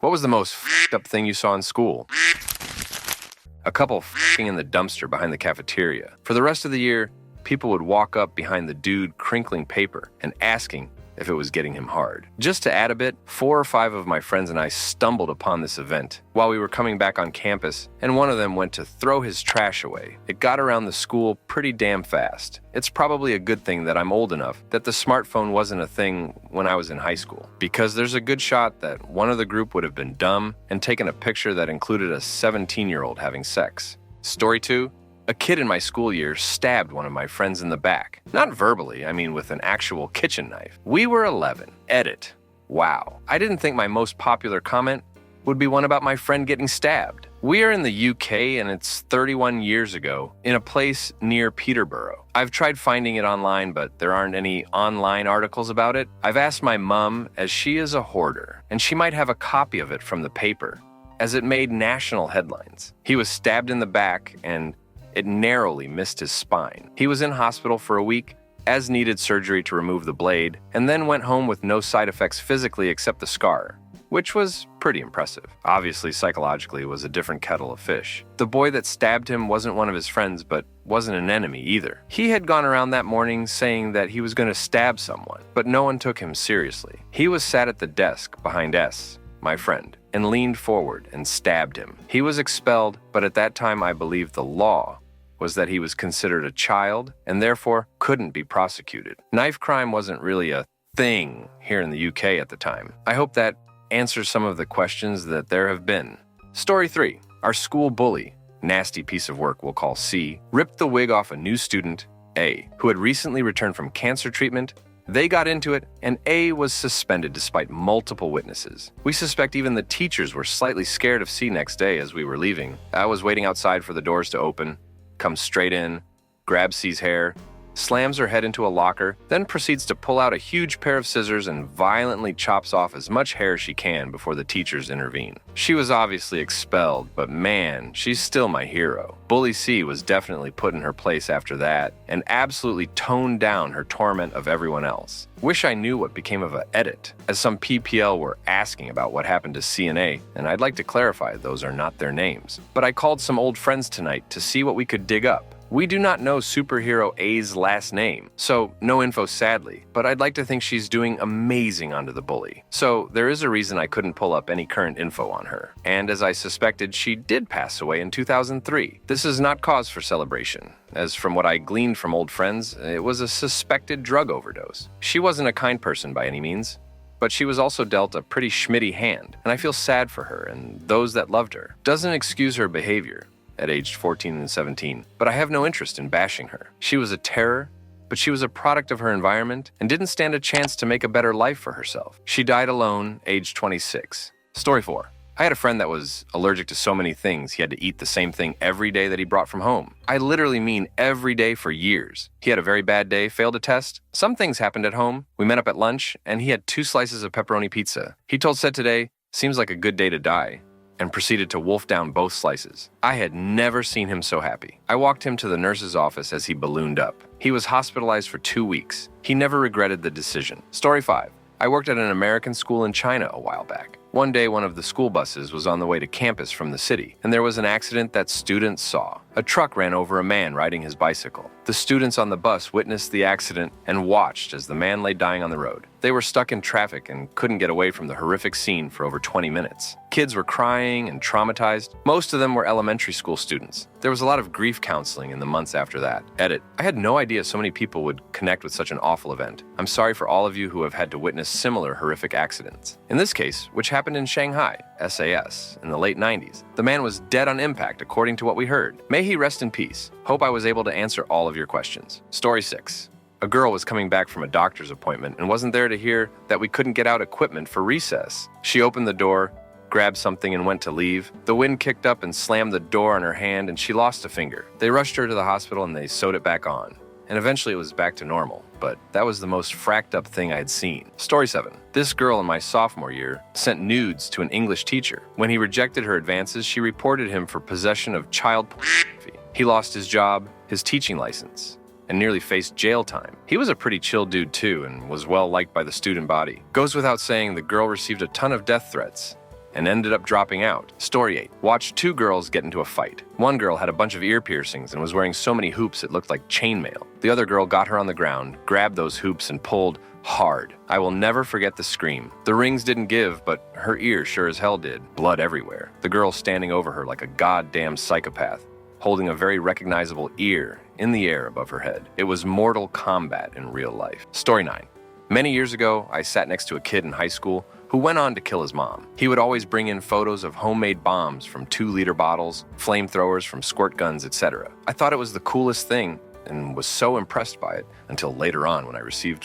What was the most f***ed up thing you saw in school? A couple f***ing in the dumpster behind the cafeteria. For the rest of the year, people would walk up behind the dude crinkling paper and asking if it was getting him hard. Just to add a bit, 4 or 5 of my friends and I stumbled upon this event while we were coming back on campus, and one of them went to throw his trash away. It got around the school pretty damn fast. It's probably a good thing that I'm old enough that the smartphone wasn't a thing when I was in high school, because there's a good shot that one of the group would have been dumb and taken a picture that included a 17-year-old having sex. Story 2. A kid in my school year stabbed one of my friends in the back. Not verbally, I mean with an actual kitchen knife. We were 11. Edit. Wow. I didn't think my most popular comment would be one about my friend getting stabbed. We are in the UK and it's 31 years ago in a place near Peterborough. I've tried finding it online, but there aren't any online articles about it. I've asked my mum, as she is a hoarder, and she might have a copy of it from the paper, as it made national headlines. He was stabbed in the back and it narrowly missed his spine. He was in hospital for a week, as needed surgery to remove the blade, and then went home with no side effects physically except the scar, which was pretty impressive. Obviously, psychologically, it was a different kettle of fish. The boy that stabbed him wasn't one of his friends, but wasn't an enemy either. He had gone around that morning saying that he was going to stab someone, but no one took him seriously. He was sat at the desk behind S, my friend, and leaned forward and stabbed him. He was expelled, but at that time I believe the law was that he was considered a child and therefore couldn't be prosecuted. Knife crime wasn't really a thing here in the UK at the time. I hope that answers some of the questions that there have been. Story 3. Our school bully, nasty piece of work we'll call C, ripped the wig off a new student, A, who had recently returned from cancer treatment. They got into it, and A was suspended despite multiple witnesses. We suspect even the teachers were slightly scared of C next day as we were leaving. I was waiting outside for the doors to open, comes straight in, grabs C's hair, slams her head into a locker, then proceeds to pull out a huge pair of scissors and violently chops off as much hair as she can before the teachers intervene. She was obviously expelled, but man, she's still my hero. Bully C was definitely put in her place after that and absolutely toned down her torment of everyone else. Wish I knew what became of Edit, as some PPL were asking about what happened to C and A, and I'd like to clarify those are not their names. But I called some old friends tonight to see what we could dig up. We do not know superhero A's last name, so no info sadly, but I'd like to think she's doing amazing under the bully. So there is a reason I couldn't pull up any current info on her. And as I suspected, she did pass away in 2003. This is not cause for celebration, as from what I gleaned from old friends, it was a suspected drug overdose. She wasn't a kind person by any means, but she was also dealt a pretty schmitty hand, and I feel sad for her and those that loved her. Doesn't excuse her behavior at aged 14 and 17, but I have no interest in bashing her. She was a terror, but she was a product of her environment and didn't stand a chance to make a better life for herself. She died alone, aged 26. Story 4. I had a friend that was allergic to so many things he had to eat the same thing every day that he brought from home. I literally mean every day for years. He had a very bad day, failed a test. Some things happened at home. We met up at lunch, and he had 2 slices of pepperoni pizza. He told Set Today, "Seems like a good day to die," and proceeded to wolf down both slices. I had never seen him so happy. I walked him to the nurse's office as he ballooned up. He was hospitalized for 2 weeks. He never regretted the decision. Story 5. I worked at an American school in China a while back. One day, one of the school buses was on the way to campus from the city, and there was an accident that students saw. A truck ran over a man riding his bicycle. The students on the bus witnessed the accident and watched as the man lay dying on the road. They were stuck in traffic and couldn't get away from the horrific scene for over 20 minutes. Kids were crying and traumatized. Most of them were elementary school students. There was a lot of grief counseling in the months after that. Edit. I had no idea so many people would connect with such an awful event. I'm sorry for all of you who have had to witness similar horrific accidents. In this case, which happened in Shanghai, SAS, in the late 90s, the man was dead on impact according to what we heard. May he rest in peace. Hope I was able to answer all of your questions. Story 6. A girl was coming back from a doctor's appointment and wasn't there to hear that we couldn't get out equipment for recess. She opened the door, grabbed something and went to leave. The wind kicked up and slammed the door on her hand and she lost a finger. They rushed her to the hospital and they sewed it back on. And eventually it was back to normal, but that was the most fracked up thing I'd seen. Story 7. This girl in my sophomore year sent nudes to an English teacher. When he rejected her advances, she reported him for possession of child pornography. He lost his job, his teaching license, and nearly faced jail time. He was a pretty chill dude too and was well liked by the student body. Goes without saying, the girl received a ton of death threats and ended up dropping out. Story 8. Watched two girls get into a fight. One girl had a bunch of ear piercings and was wearing so many hoops it looked like chainmail. The other girl got her on the ground, grabbed those hoops, and pulled hard. I will never forget the scream. The rings didn't give, but her ear sure as hell did. Blood everywhere. The girl standing over her like a goddamn psychopath, holding a very recognizable ear in the air above her head. It was Mortal Kombat in real life. Story 9. Many years ago, I sat next to a kid in high school who went on to kill his mom. He would always bring in photos of homemade bombs from 2-liter bottles, flamethrowers from squirt guns, etc. I thought it was the coolest thing and was so impressed by it until later on when I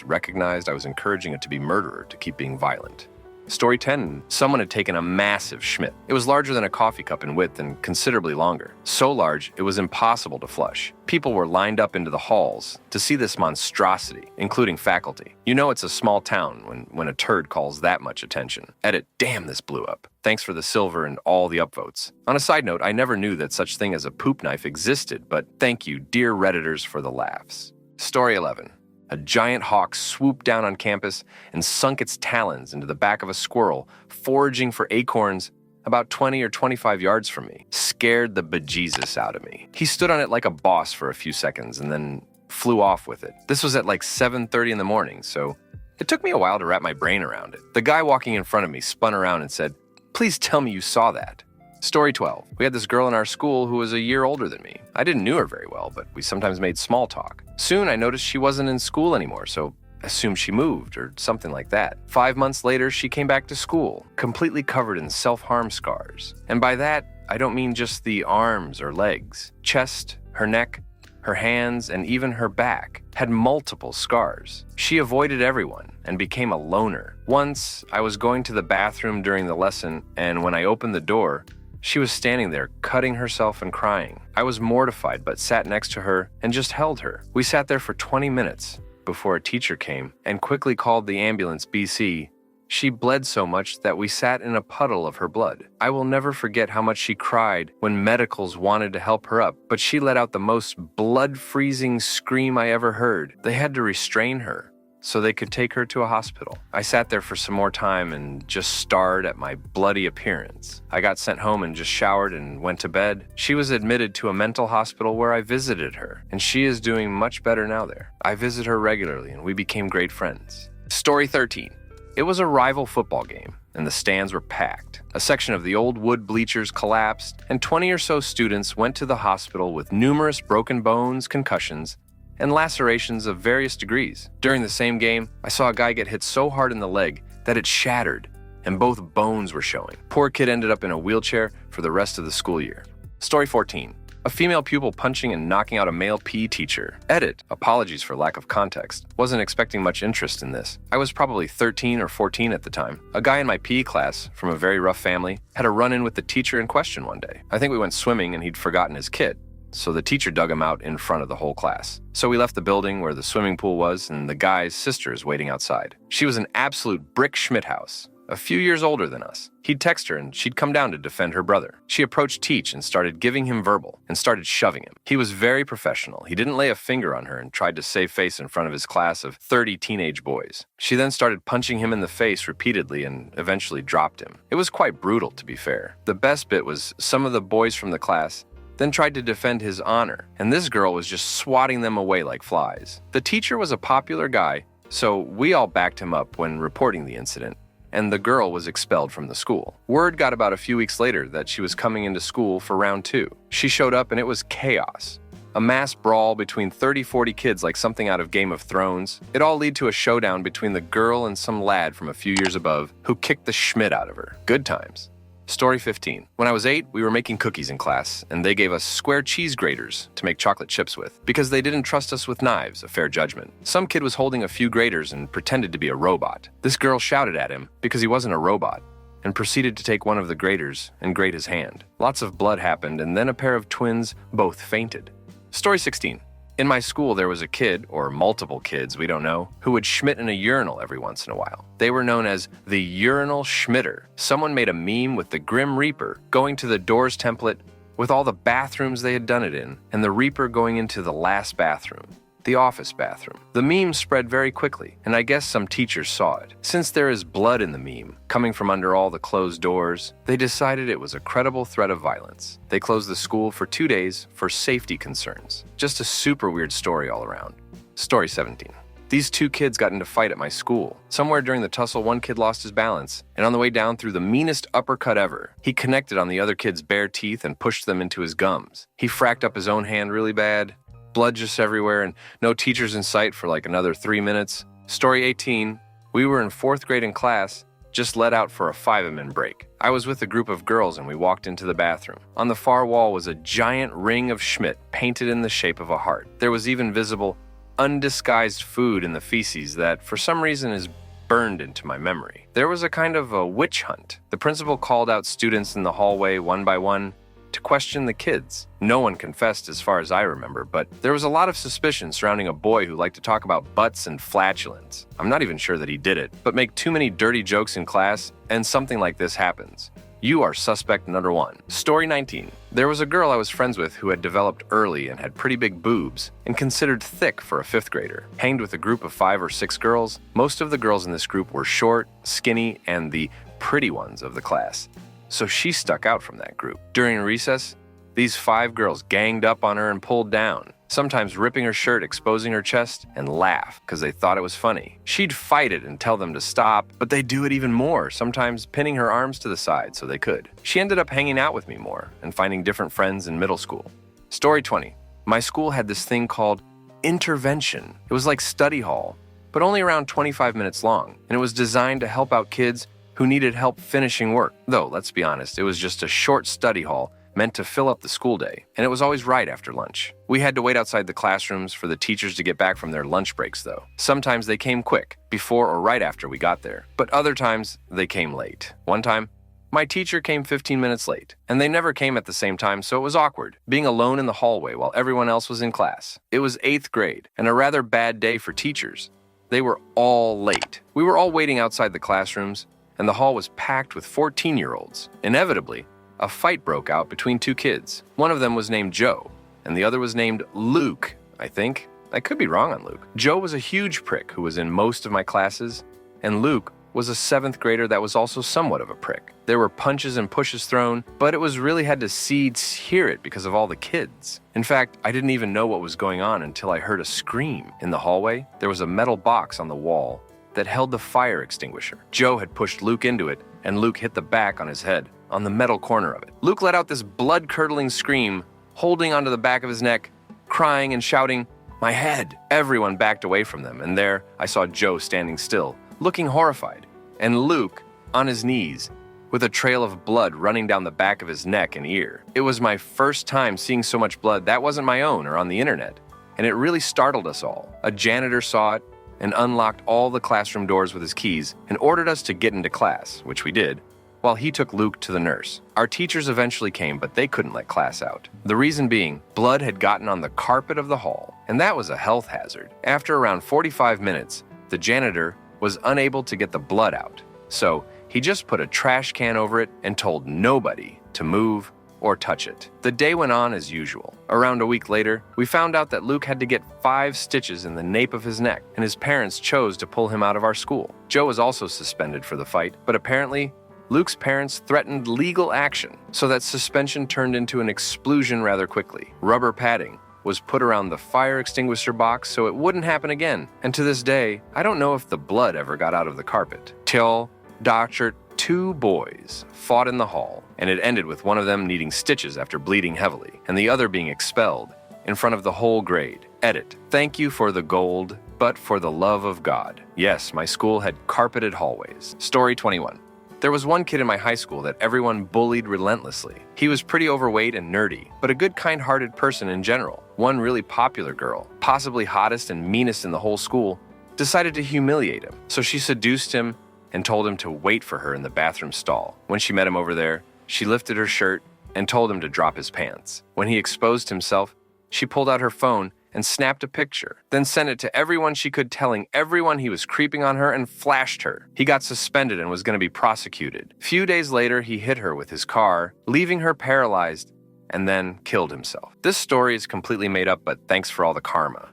recognized I was encouraging a to-be murderer to keep being violent. Story 10. Someone had taken a massive Schmidt. It was larger than a coffee cup in width and considerably longer. So large, it was impossible to flush. People were lined up into the halls to see this monstrosity, including faculty. You know it's a small town when a turd calls that much attention. Edit, damn, this blew up. Thanks for the silver and all the upvotes. On a side note, I never knew that such thing as a poop knife existed, but thank you, dear Redditors, for the laughs. Story 11. A giant hawk swooped down on campus and sunk its talons into the back of a squirrel, foraging for acorns about 20 or 25 yards from me. Scared the bejesus out of me. He stood on it like a boss for a few seconds and then flew off with it. This was at like 7:30 in the morning, so it took me a while to wrap my brain around it. The guy walking in front of me spun around and said, "Please tell me you saw that." Story 12. We had this girl in our school who was a year older than me. I didn't know her very well, but we sometimes made small talk. Soon I noticed she wasn't in school anymore, so I assumed she moved or something like that. 5 months later, she came back to school, completely covered in self-harm scars. And by that, I don't mean just the arms or legs. Chest, her neck, her hands, and even her back had multiple scars. She avoided everyone and became a loner. Once, I was going to the bathroom during the lesson, and when I opened the door, she was standing there, cutting herself and crying. I was mortified, but sat next to her and just held her. We sat there for 20 minutes before a teacher came and quickly called the ambulance BC. She bled so much that we sat in a puddle of her blood. I will never forget how much she cried when medicals wanted to help her up, but she let out the most blood-freezing scream I ever heard. They had to restrain her so they could take her to a hospital. I sat there for some more time and just stared at my bloody appearance. I got sent home and just showered and went to bed. She was admitted to a mental hospital where I visited her, and she is doing much better now there. I visit her regularly and we became great friends. Story 13. It was a rival football game, and the stands were packed. A section of the old wood bleachers collapsed, and 20 or so students went to the hospital with numerous broken bones, concussions, and lacerations of various degrees. During the same game, I saw a guy get hit so hard in the leg that it shattered, and both bones were showing. Poor kid ended up in a wheelchair for the rest of the school year. Story 14. A female pupil punching and knocking out a male PE teacher. Edit. Apologies for lack of context. Wasn't expecting much interest in this. I was probably 13 or 14 at the time. A guy in my PE class, from a very rough family, had a run-in with the teacher in question one day. I think we went swimming and he'd forgotten his kit, so the teacher dug him out in front of the whole class. So we left the building where the swimming pool was, and the guy's sister is waiting outside. She was an absolute brick Schmidt house, a few years older than us. He'd text her and she'd come down to defend her brother. She approached Teach and started giving him verbal and started shoving him. He was very professional. He didn't lay a finger on her and tried to save face in front of his class of 30 teenage boys. She then started punching him in the face repeatedly and eventually dropped him. It was quite brutal, to be fair. The best bit was some of the boys from the class then tried to defend his honor, and this girl was just swatting them away like flies. The teacher was a popular guy, so we all backed him up when reporting the incident, and the girl was expelled from the school. Word got about a few weeks later that she was coming into school for round 2. She showed up and it was chaos. A mass brawl between 30-40 kids like something out of Game of Thrones. It all led to a showdown between the girl and some lad from a few years above who kicked the Schmidt out of her. Good times. Story 15. When I was 8, we were making cookies in class, and they gave us square cheese graters to make chocolate chips with, because they didn't trust us with knives, a fair judgment. Some kid was holding a few graters and pretended to be a robot. This girl shouted at him because he wasn't a robot, and proceeded to take one of the graters and grate his hand. Lots of blood happened, and then a pair of twins both fainted. Story 16. In my school, there was a kid, or multiple kids, we don't know, who would schmidt in a urinal every once in a while. They were known as the urinal schmitter. Someone made a meme with the Grim Reaper going to the Doors template with all the bathrooms they had done it in, and the Reaper going into the last bathroom. The office bathroom. The meme spread very quickly, and I guess some teachers saw it. Since there is blood in the meme, coming from under all the closed doors, they decided it was a credible threat of violence. They closed the school for 2 days for safety concerns. Just a super weird story all around. Story 17. These 2 kids got into a fight at my school. Somewhere during the tussle, one kid lost his balance, and on the way down threw the meanest uppercut ever. He connected on the other kid's bare teeth and pushed them into his gums. He fracked up his own hand really bad. Blood just everywhere, and no teachers in sight for like another 3 minutes. Story 18. We were in 4th grade in class, just let out for a 5-minute break. I was with a group of girls and we walked into the bathroom. On the far wall was a giant ring of Schmidt painted in the shape of a heart. There was even visible, undisguised food in the feces that, for some reason, is burned into my memory. There was a kind of a witch hunt. The principal called out students in the hallway one by one to question the kids. No one confessed as far as I remember, but there was a lot of suspicion surrounding a boy who liked to talk about butts and flatulence. I'm not even sure that he did it, but make too many dirty jokes in class, and something like this happens. You are suspect number 1. Story 19. There was a girl I was friends with who had developed early and had pretty big boobs and considered thick for a 5th grader. Hanged with a group of 5 or 6 girls. Most of the girls in this group were short, skinny, and the pretty ones of the class. So she stuck out from that group. During recess, these 5 girls ganged up on her and pulled down, sometimes ripping her shirt, exposing her chest, and laugh because they thought it was funny. She'd fight it and tell them to stop, but they'd do it even more, sometimes pinning her arms to the side so they could. She ended up hanging out with me more and finding different friends in middle school. Story 20. My school had this thing called intervention. It was like study hall, but only around 25 minutes long, and it was designed to help out kids who needed help finishing work. Though, let's be honest, it was just a short study hall meant to fill up the school day, and it was always right after lunch. We had to wait outside the classrooms for the teachers to get back from their lunch breaks, though. Sometimes they came quick, before or right after we got there, but other times they came late. One time, my teacher came 15 minutes late, and they never came at the same time, so it was awkward, being alone in the hallway while everyone else was in class. It was 8th grade, and a rather bad day for teachers. They were all late. We were all waiting outside the classrooms, and the hall was packed with 14-year-olds. Inevitably, a fight broke out between 2 kids. One of them was named Joe, and the other was named Luke, I think. I could be wrong on Luke. Joe was a huge prick who was in most of my classes, and Luke was a 7th grader that was also somewhat of a prick. There were punches and pushes thrown, but it was really had to hear it because of all the kids. In fact, I didn't even know what was going on until I heard a scream. In the hallway, there was a metal box on the wall that held the fire extinguisher. Joe had pushed Luke into it, and Luke hit the back on his head, on the metal corner of it. Luke let out this blood-curdling scream, holding onto the back of his neck, crying and shouting, "My head!" Everyone backed away from them, and there I saw Joe standing still, looking horrified, and Luke on his knees, with a trail of blood running down the back of his neck and ear. It was my first time seeing so much blood that wasn't my own or on the internet, and it really startled us all. A janitor saw it and unlocked all the classroom doors with his keys and ordered us to get into class, which we did, while he took Luke to the nurse. Our teachers eventually came, but they couldn't let class out. The reason being, blood had gotten on the carpet of the hall, and that was a health hazard. After around 45 minutes, the janitor was unable to get the blood out, so he just put a trash can over it and told nobody to move or touch it. The day went on as usual. Around a week later, we found out that Luke had to get 5 stitches in the nape of his neck, and his parents chose to pull him out of our school. Joe was also suspended for the fight, but apparently, Luke's parents threatened legal action, so that suspension turned into an explosion rather quickly. Rubber padding was put around the fire extinguisher box so it wouldn't happen again, and to this day, I don't know if the blood ever got out of the carpet. Till Dr. 2 boys fought in the hall, and it ended with one of them needing stitches after bleeding heavily, and the other being expelled in front of the whole grade. Edit. Thank you for the gold, but for the love of God. Yes, my school had carpeted hallways. Story 21. There was one kid in my high school that everyone bullied relentlessly. He was pretty overweight and nerdy, but a good kind-hearted person in general. One really popular girl, possibly hottest and meanest in the whole school, decided to humiliate him. So she seduced him and told him to wait for her in the bathroom stall. When she met him over there, she lifted her shirt and told him to drop his pants. When he exposed himself, she pulled out her phone and snapped a picture, then sent it to everyone she could, telling everyone he was creeping on her and flashed her. He got suspended and was going to be prosecuted. Few days later, he hit her with his car, leaving her paralyzed, and then killed himself. This story is completely made up, but thanks for all the karma.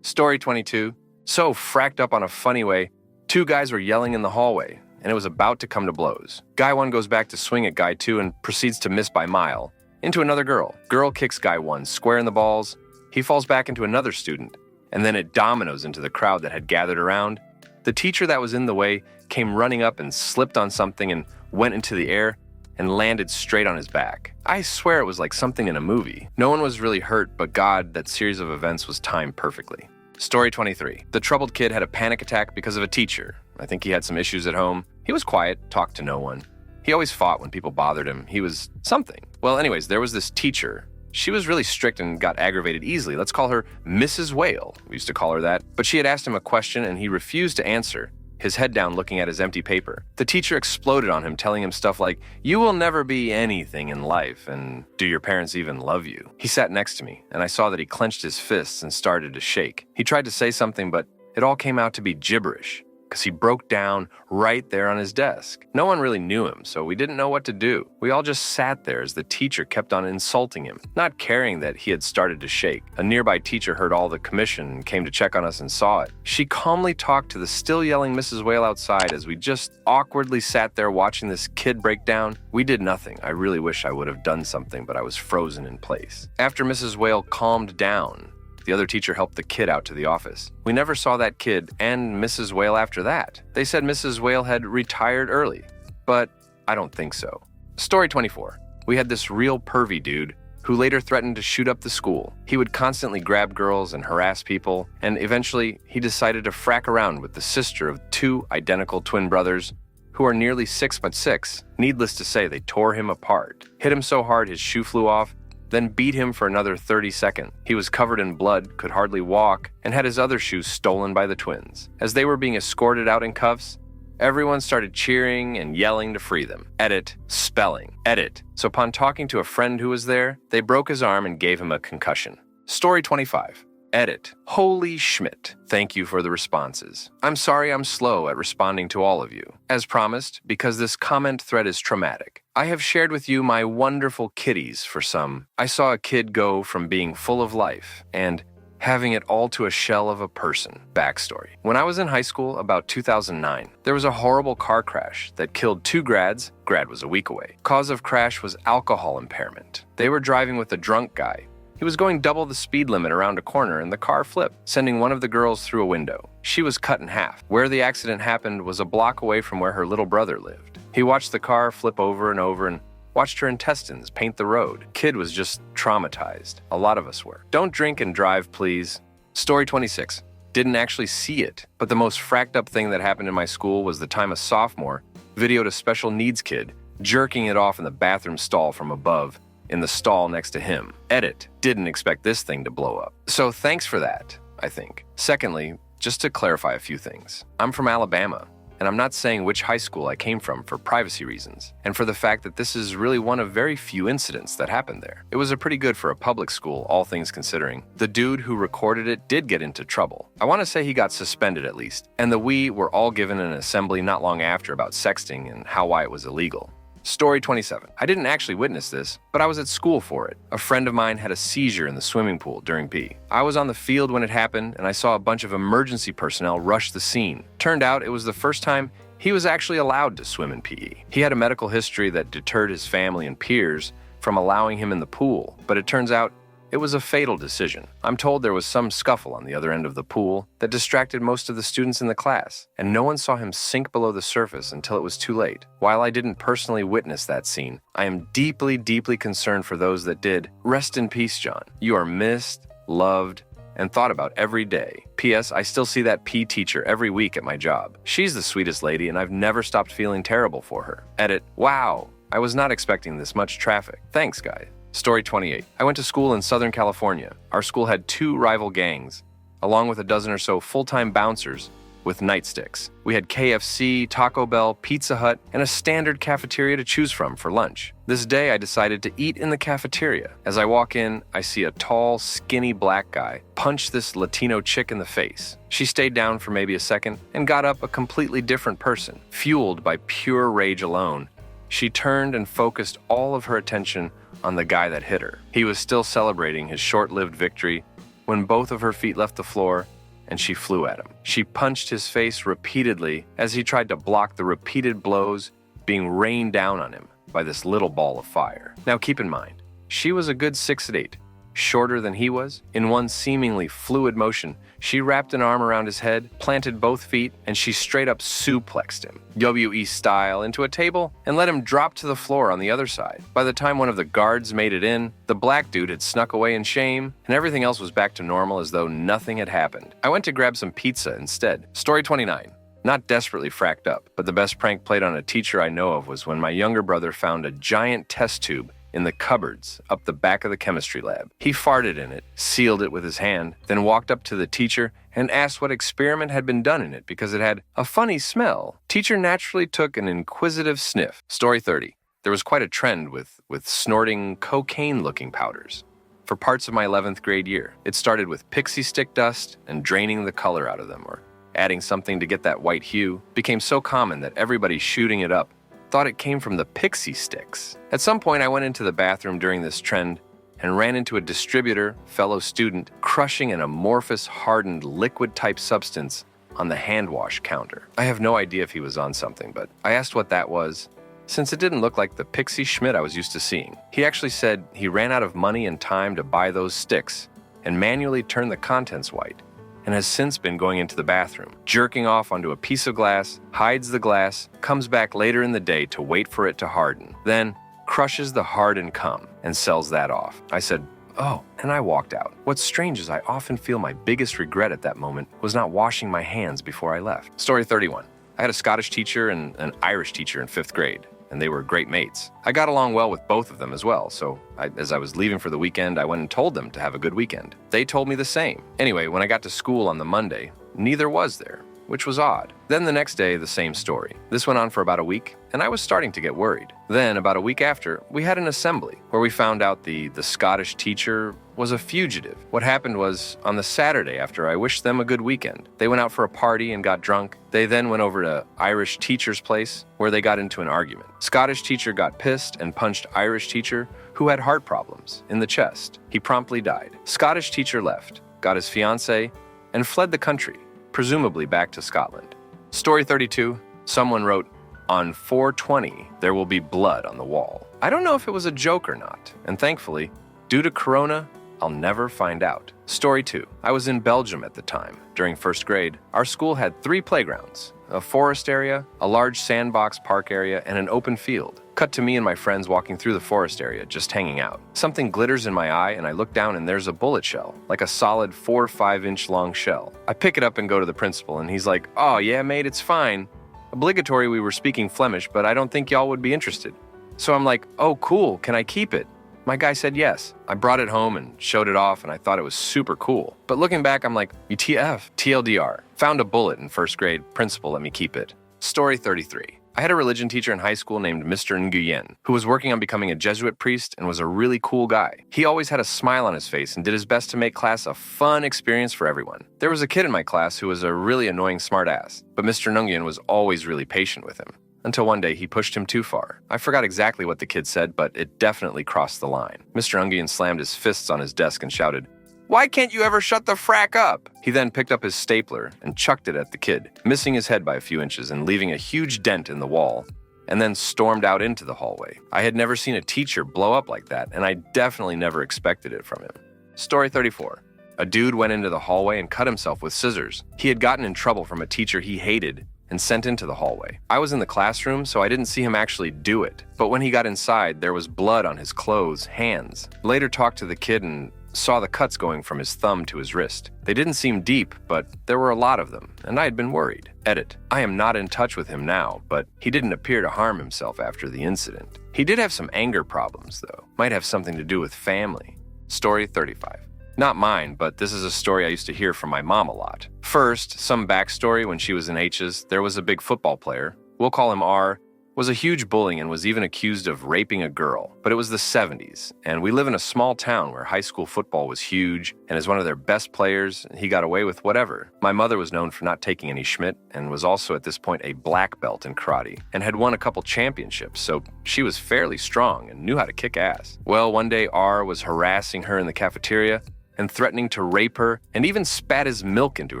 Story 22. So fracked up on a funny way, two guys were yelling in the hallway, and it was about to come to blows. Guy 1 goes back to swing at Guy 2 and proceeds to miss by mile into another girl. Girl kicks Guy 1 square in the balls. He falls back into another student, and then it dominoes into the crowd that had gathered around. The teacher that was in the way came running up and slipped on something and went into the air and landed straight on his back. I swear it was like something in a movie. No one was really hurt, but God, that series of events was timed perfectly. Story 23. The troubled kid had a panic attack because of a teacher. I think he had some issues at home. He was quiet, talked to no one. He always fought when people bothered him. He was something. Well, anyways, there was this teacher. She was really strict and got aggravated easily. Let's call her Mrs. Whale. We used to call her that. But she had asked him a question and he refused to answer, his head down looking at his empty paper. The teacher exploded on him, telling him stuff like, "You will never be anything in life, and do your parents even love you?" He sat next to me, and I saw that he clenched his fists and started to shake. He tried to say something, but it all came out to be gibberish, because he broke down right there on his desk. No one really knew him, so we didn't know what to do. We all just sat there as the teacher kept on insulting him, not caring that he had started to shake. A nearby teacher heard all the commotion and came to check on us and saw it. She calmly talked to the still yelling Mrs. Whale outside as we just awkwardly sat there watching this kid break down. We did nothing. I really wish I would have done something, but I was frozen in place. After Mrs. Whale calmed down, the other teacher helped the kid out to the office. We never saw that kid and Mrs. Whale after that. They said Mrs. Whale had retired early, but I don't think so. Story 24. We had this real pervy dude who later threatened to shoot up the school. He would constantly grab girls and harass people, and eventually he decided to frack around with the sister of two identical twin brothers who are nearly 6'6". Needless to say, they tore him apart, hit him so hard his shoe flew off, then beat him for another 30 seconds. He was covered in blood, could hardly walk, and had his other shoes stolen by the twins. As they were being escorted out in cuffs, everyone started cheering and yelling to free them. Edit, spelling, edit. So upon talking to a friend who was there, they broke his arm and gave him a concussion. Story 25. Edit. Holy Schmidt. Thank you for the responses. I'm sorry I'm slow at responding to all of you. As promised, because this comment thread is traumatic, I have shared with you my wonderful kitties for some. I saw a kid go from being full of life and having it all to a shell of a person. Backstory. When I was in high school, about 2009, there was a horrible car crash that killed two grads. Grad was a week away. Cause of crash was alcohol impairment. They were driving with a drunk guy. He was going double the speed limit around a corner and the car flipped, sending one of the girls through a window. She was cut in half. Where the accident happened was a block away from where her little brother lived. He watched the car flip over and watched her intestines paint the road. Kid was just traumatized. A lot of us were. Don't drink and drive, please. Story 26. Didn't actually see it, but the most fracked up thing that happened in my school was the time a sophomore videoed a special needs kid jerking it off in the bathroom stall from above, in the stall next to him. Edit. Didn't expect this thing to blow up. So thanks for that, I think. Secondly, just to clarify a few things. I'm from Alabama, and I'm not saying which high school I came from for privacy reasons, and for the fact that this is really one of very few incidents that happened there. It was a pretty good for a public school, all things considering. The dude who recorded it did get into trouble. I want to say he got suspended at least, and we were all given an assembly not long after about sexting and why it was illegal. Story 27. I didn't actually witness this, but I was at school for it. A friend of mine had a seizure in the swimming pool during PE. I was on the field when it happened, and I saw a bunch of emergency personnel rush the scene. Turned out it was the first time he was actually allowed to swim in PE. He had a medical history that deterred his family and peers from allowing him in the pool, but it turns out it was a fatal decision. I'm told there was some scuffle on the other end of the pool that distracted most of the students in the class, and no one saw him sink below the surface until it was too late. While I didn't personally witness that scene, I am deeply, deeply concerned for those that did. Rest in peace, John. You are missed, loved, and thought about every day. P.S. I still see that PE teacher every week at my job. She's the sweetest lady, and I've never stopped feeling terrible for her. Edit. Wow, I was not expecting this much traffic. Thanks, guys. Story 28. I went to school in Southern California. Our school had 2 rival gangs, along with a dozen or so full-time bouncers with nightsticks. We had KFC, Taco Bell, Pizza Hut, and a standard cafeteria to choose from for lunch. This day, I decided to eat in the cafeteria. As I walk in, I see a tall, skinny black guy punch this Latino chick in the face. She stayed down for maybe a second and got up a completely different person. Fueled by pure rage alone, she turned and focused all of her attention on the guy that hit her. He was still celebrating his short-lived victory when both of her feet left the floor and she flew at him. She punched his face repeatedly as he tried to block the repeated blows being rained down on him by this little ball of fire. Now keep in mind, she was a good 6'8", shorter than he was. In one seemingly fluid motion, she wrapped an arm around his head, planted both feet, and she straight up suplexed him, WE style, into a table and let him drop to the floor on the other side. By the time one of the guards made it in, the black dude had snuck away in shame, and everything else was back to normal as though nothing had happened. I went to grab some pizza instead. Story 29. Not desperately fracked up, but the best prank played on a teacher I know of was when my younger brother found a giant test tube in the cupboards up the back of the chemistry lab. He farted in it, sealed it with his hand, then walked up to the teacher and asked what experiment had been done in it because it had a funny smell. Teacher naturally took an inquisitive sniff. Story 30. There was quite a trend with snorting cocaine-looking powders for parts of my 11th grade year. It started with pixie stick dust and draining the color out of them, or adding something to get that white hue. It became so common that everybody shooting it up thought it came from the pixie sticks. At some point, I went into the bathroom during this trend and ran into a distributor, fellow student, crushing an amorphous, hardened, liquid-type substance on the hand wash counter. I have no idea if he was on something, but I asked what that was, since it didn't look like the pixie Schmidt I was used to seeing. He actually said he ran out of money and time to buy those sticks and manually turn the contents white, and has since been going into the bathroom, jerking off onto a piece of glass, hides the glass, comes back later in the day to wait for it to harden, then crushes the hardened cum and sells that off. I said, oh, and I walked out. What's strange is I often feel my biggest regret at that moment was not washing my hands before I left. Story 31. I had a Scottish teacher and an Irish teacher in 5th grade, and they were great mates. I got along well with both of them as well, so as I was leaving for the weekend, I went and told them to have a good weekend. They told me the same. Anyway, when I got to school on the Monday, neither was there, which was odd. Then the next day, the same story. This went on for about a week, and I was starting to get worried. Then, about a week after, we had an assembly where we found out the Scottish teacher was a fugitive. What happened was, on the Saturday after I wished them a good weekend, they went out for a party and got drunk. They then went over to Irish teacher's place where they got into an argument. Scottish teacher got pissed and punched Irish teacher, who had heart problems, in the chest. He promptly died. Scottish teacher left, got his fiancée, and fled the country, presumably back to Scotland. Story 32. Someone wrote, on 4/20, there will be blood on the wall. I don't know if it was a joke or not, and thankfully, due to Corona, I'll never find out. Story 2. I was in Belgium at the time. During 1st grade, our school had 3 playgrounds, a forest area, a large sandbox park area, and an open field. Cut to me and my friends walking through the forest area, just hanging out. Something glitters in my eye, and I look down and there's a bullet shell, like a solid 4 or 5 inch long shell. I pick it up and go to the principal, and he's like, oh yeah, mate, it's fine. Obligatory we were speaking Flemish, but I don't think y'all would be interested. So I'm like, oh cool, can I keep it? My guy said yes. I brought it home and showed it off, and I thought it was super cool. But looking back, I'm like, UTF, TLDR. Found a bullet in 1st grade, principal let me keep it. Story 33. I had a religion teacher in high school named Mr. Nguyen, who was working on becoming a Jesuit priest and was a really cool guy. He always had a smile on his face and did his best to make class a fun experience for everyone. There was a kid in my class who was a really annoying smartass, but Mr. Nguyen was always really patient with him. Until one day he pushed him too far. I forgot exactly what the kid said, but it definitely crossed the line. Mr. Nguyen slammed his fists on his desk and shouted, "Why can't you ever shut the frack up?" He then picked up his stapler and chucked it at the kid, missing his head by a few inches and leaving a huge dent in the wall, and then stormed out into the hallway. I had never seen a teacher blow up like that, and I definitely never expected it from him. Story 34. A dude went into the hallway and cut himself with scissors. He had gotten in trouble from a teacher he hated and sent into the hallway. I was in the classroom, so I didn't see him actually do it. But when he got inside, there was blood on his clothes, hands. Later talked to the kid and saw the cuts going from his thumb to his wrist. They didn't seem deep, but there were a lot of them, and I had been worried. Edit. I am not in touch with him now, but he didn't appear to harm himself after the incident. He did have some anger problems, though. Might have something to do with family. Story 35. Not mine, but this is a story I used to hear from my mom a lot. First, some backstory. When she was in H's, there was a big football player, we'll call him R, was a huge bully and was even accused of raping a girl. But it was the 70s, and we live in a small town where high school football was huge, and as one of their best players, he got away with whatever. My mother was known for not taking any Schmidt, and was also at this point a black belt in karate, and had won a couple championships, so she was fairly strong and knew how to kick ass. Well, one day R was harassing her in the cafeteria, and threatening to rape her and even spat his milk into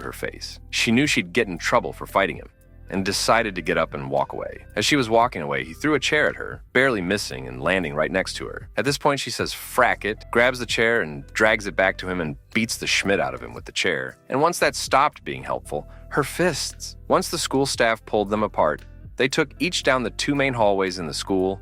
her face. She knew she'd get in trouble for fighting him and decided to get up and walk away. As she was walking away, he threw a chair at her, barely missing and landing right next to her. At this point, she says, "Frack it," grabs the chair and drags it back to him and beats the Schmidt out of him with the chair. And once that stopped being helpful, her fists. Once the school staff pulled them apart, they took each down the two main hallways in the school,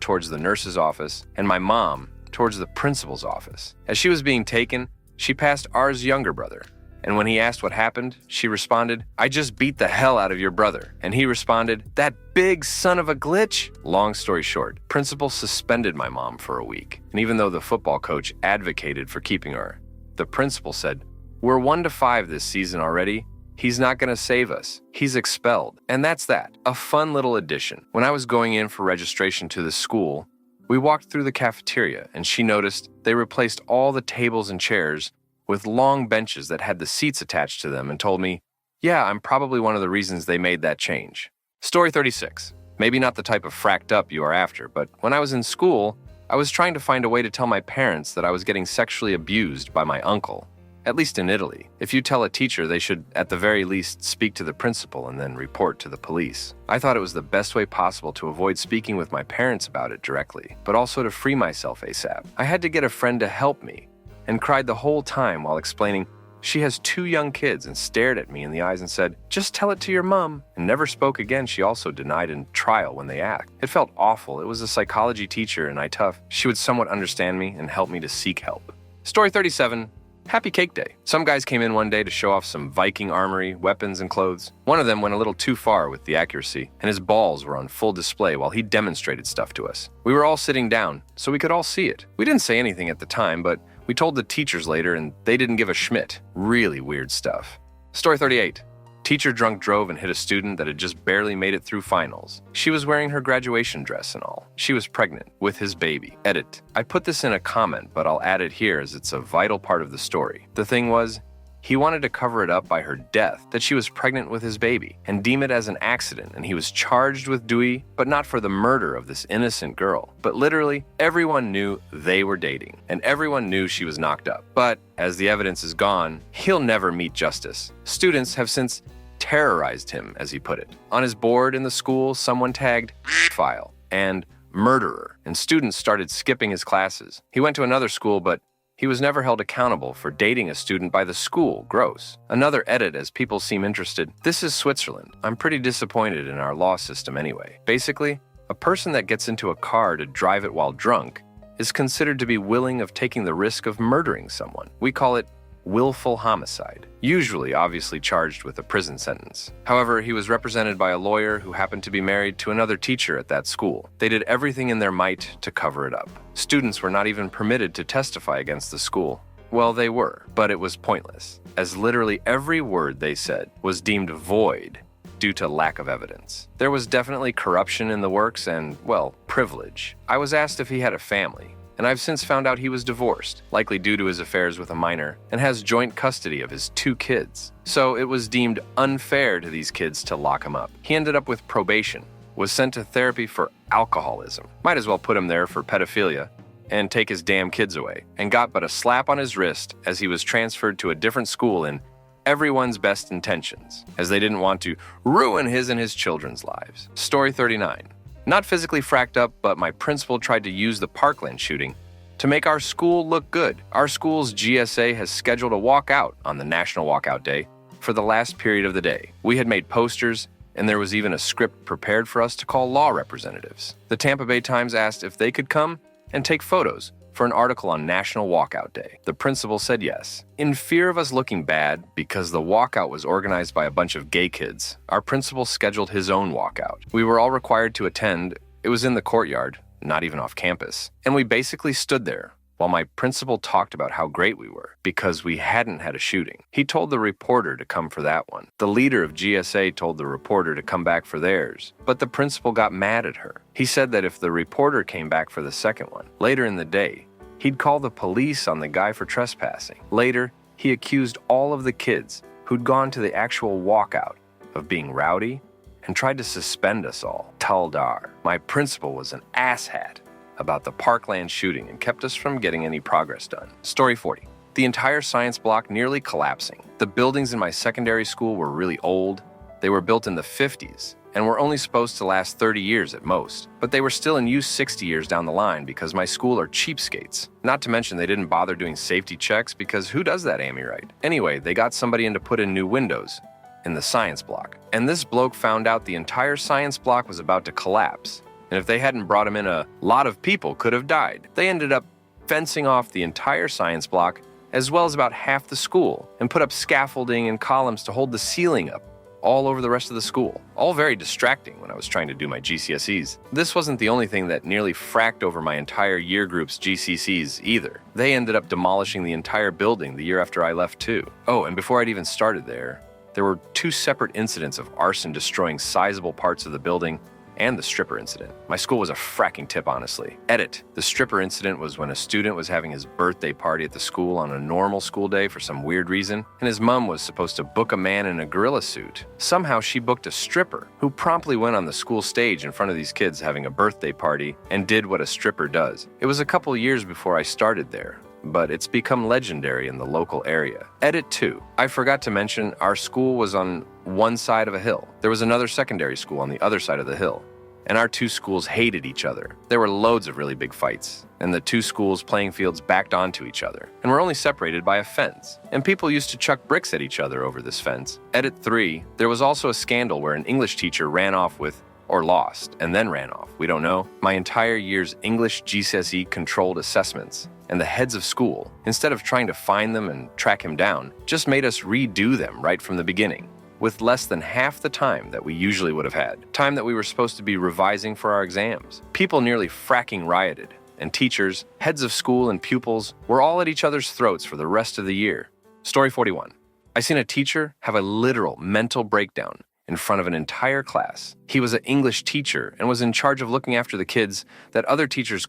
towards the nurse's office, and my mom towards the principal's office. As she was being taken, she passed ours younger brother. And when he asked what happened, she responded, "I just beat the hell out of your brother." And he responded, "That big son of a glitch." Long story short, principal suspended my mom for a week. And even though the football coach advocated for keeping her, the principal said, "We're 1-5 this season already. He's not going to save us. He's expelled." And that's that. A fun little addition. When I was going in for registration to the school, we walked through the cafeteria and she noticed they replaced all the tables and chairs with long benches that had the seats attached to them and told me, "Yeah, I'm probably one of the reasons they made that change." Story 36. Maybe not the type of fracked up you are after, but when I was in school, I was trying to find a way to tell my parents that I was getting sexually abused by my uncle. At least in Italy, if you tell a teacher, they should at the very least speak to the principal and then report to the police. I thought it was the best way possible to avoid speaking with my parents about it directly, but also to free myself ASAP. I had to get a friend to help me, and cried the whole time while explaining she has 2 young kids and stared at me in the eyes and said, "Just tell it to your mom," and never spoke again. She also denied in trial when they asked. It felt awful. It was a psychology teacher and I tough. She would somewhat understand me and help me to seek help. Story 37. Happy Cake Day. Some guys came in one day to show off some Viking armory, weapons, and clothes. One of them went a little too far with the accuracy, and his balls were on full display while he demonstrated stuff to us. We were all sitting down, so we could all see it. We didn't say anything at the time, but we told the teachers later, and they didn't give a Schmidt. Really weird stuff. Story 38. Teacher drunk drove and hit a student that had just barely made it through finals. She was wearing her graduation dress and all. She was pregnant with his baby. Edit. I put this in a comment, but I'll add it here as it's a vital part of the story. The thing was, he wanted to cover it up by her death, that she was pregnant with his baby, and deem it as an accident, and he was charged with Dewey, but not for the murder of this innocent girl. But literally, everyone knew they were dating, and everyone knew she was knocked up. But, as the evidence is gone, he'll never meet justice. Students have since terrorized him, as he put it. On his board in the school, someone tagged file and murderer, and students started skipping his classes. He went to another school, but he was never held accountable for dating a student by the school. Gross. Another edit as people seem interested. This is Switzerland. I'm pretty disappointed in our law system anyway. Basically, a person that gets into a car to drive it while drunk is considered to be willing of taking the risk of murdering someone. We call it willful homicide, usually obviously charged with a prison sentence. However, he was represented by a lawyer who happened to be married to another teacher at that school. They did everything in their might to cover it up. Students were not even permitted to testify against the school. Well, they were, but it was pointless, as literally every word they said was deemed void due to lack of evidence. There was definitely corruption in the works and, well, privilege. I was asked if he had a family, and I've since found out he was divorced, likely due to his affairs with a minor, and has joint custody of his 2 kids. So it was deemed unfair to these kids to lock him up. He ended up with probation, was sent to therapy for alcoholism. Might as well put him there for pedophilia and take his damn kids away, and got but a slap on his wrist as he was transferred to a different school in everyone's best intentions, as they didn't want to ruin his and his children's lives. Story 39. Not physically fracked up, but my principal tried to use the Parkland shooting to make our school look good. Our school's GSA has scheduled a walkout on the National Walkout Day for the last period of the day. We had made posters, and there was even a script prepared for us to call law representatives. The Tampa Bay Times asked if they could come and take photos for an article on National Walkout Day. The principal said yes. In fear of us looking bad, because the walkout was organized by a bunch of gay kids, our principal scheduled his own walkout. We were all required to attend. It was in the courtyard, not even off campus. And we basically stood there while my principal talked about how great we were because we hadn't had a shooting. He told the reporter to come for that one. The leader of GSA told the reporter to come back for theirs, but the principal got mad at her. He said that if the reporter came back for the second one, later in the day, he'd call the police on the guy for trespassing. Later, he accused all of the kids who'd gone to the actual walkout of being rowdy and tried to suspend us all. Taldar. My principal was an asshat about the Parkland shooting and kept us from getting any progress done. Story 40. the entire science block nearly collapsing. The buildings in my secondary school were really old. They were built in the 50s and were only supposed to last 30 years at most, but they were still in use 60 years down the line because my school are cheapskates. Not to mention they didn't bother doing safety checks because who does that, Amy, right? Anyway, they got somebody in to put in new windows in the science block, and this bloke found out the entire science block was about to collapse, and if they hadn't brought him in, a lot of people could have died. They ended up fencing off the entire science block as well as about half the school and put up scaffolding and columns to hold the ceiling up all over the rest of the school. All very distracting when I was trying to do my GCSEs. This wasn't the only thing that nearly fracked over my entire year group's GCSEs either. They ended up demolishing the entire building the year after I left too. Oh, and before I'd even started there were 2 separate incidents of arson destroying sizable parts of the building and the stripper incident. My school was a fracking tip, honestly. Edit. The stripper incident was when a student was having his birthday party at the school on a normal school day for some weird reason, and his mom was supposed to book a man in a gorilla suit. Somehow she booked a stripper, who promptly went on the school stage in front of these kids having a birthday party and did what a stripper does. It was a couple years before I started there, but it's become legendary in the local area. Edit 2. I forgot to mention our school was on one side of a hill. There was another secondary school on the other side of the hill, and our 2 schools hated each other. There were loads of really big fights, and the 2 schools' playing fields backed onto each other, and were only separated by a fence. And people used to chuck bricks at each other over this fence. Edit 3. There was also a scandal where an English teacher ran off with, or lost, and then ran off. We don't know. My entire year's English GCSE controlled assessments, and the heads of school, instead of trying to find them and track him down, just made us redo them right from the beginning, with less than half the time that we usually would have had, time that we were supposed to be revising for our exams. People nearly fracking rioted, and teachers, heads of school, and pupils were all at each other's throats for the rest of the year. Story 41. I seen a teacher have a literal mental breakdown in front of an entire class. He was an English teacher and was in charge of looking after the kids that other teachers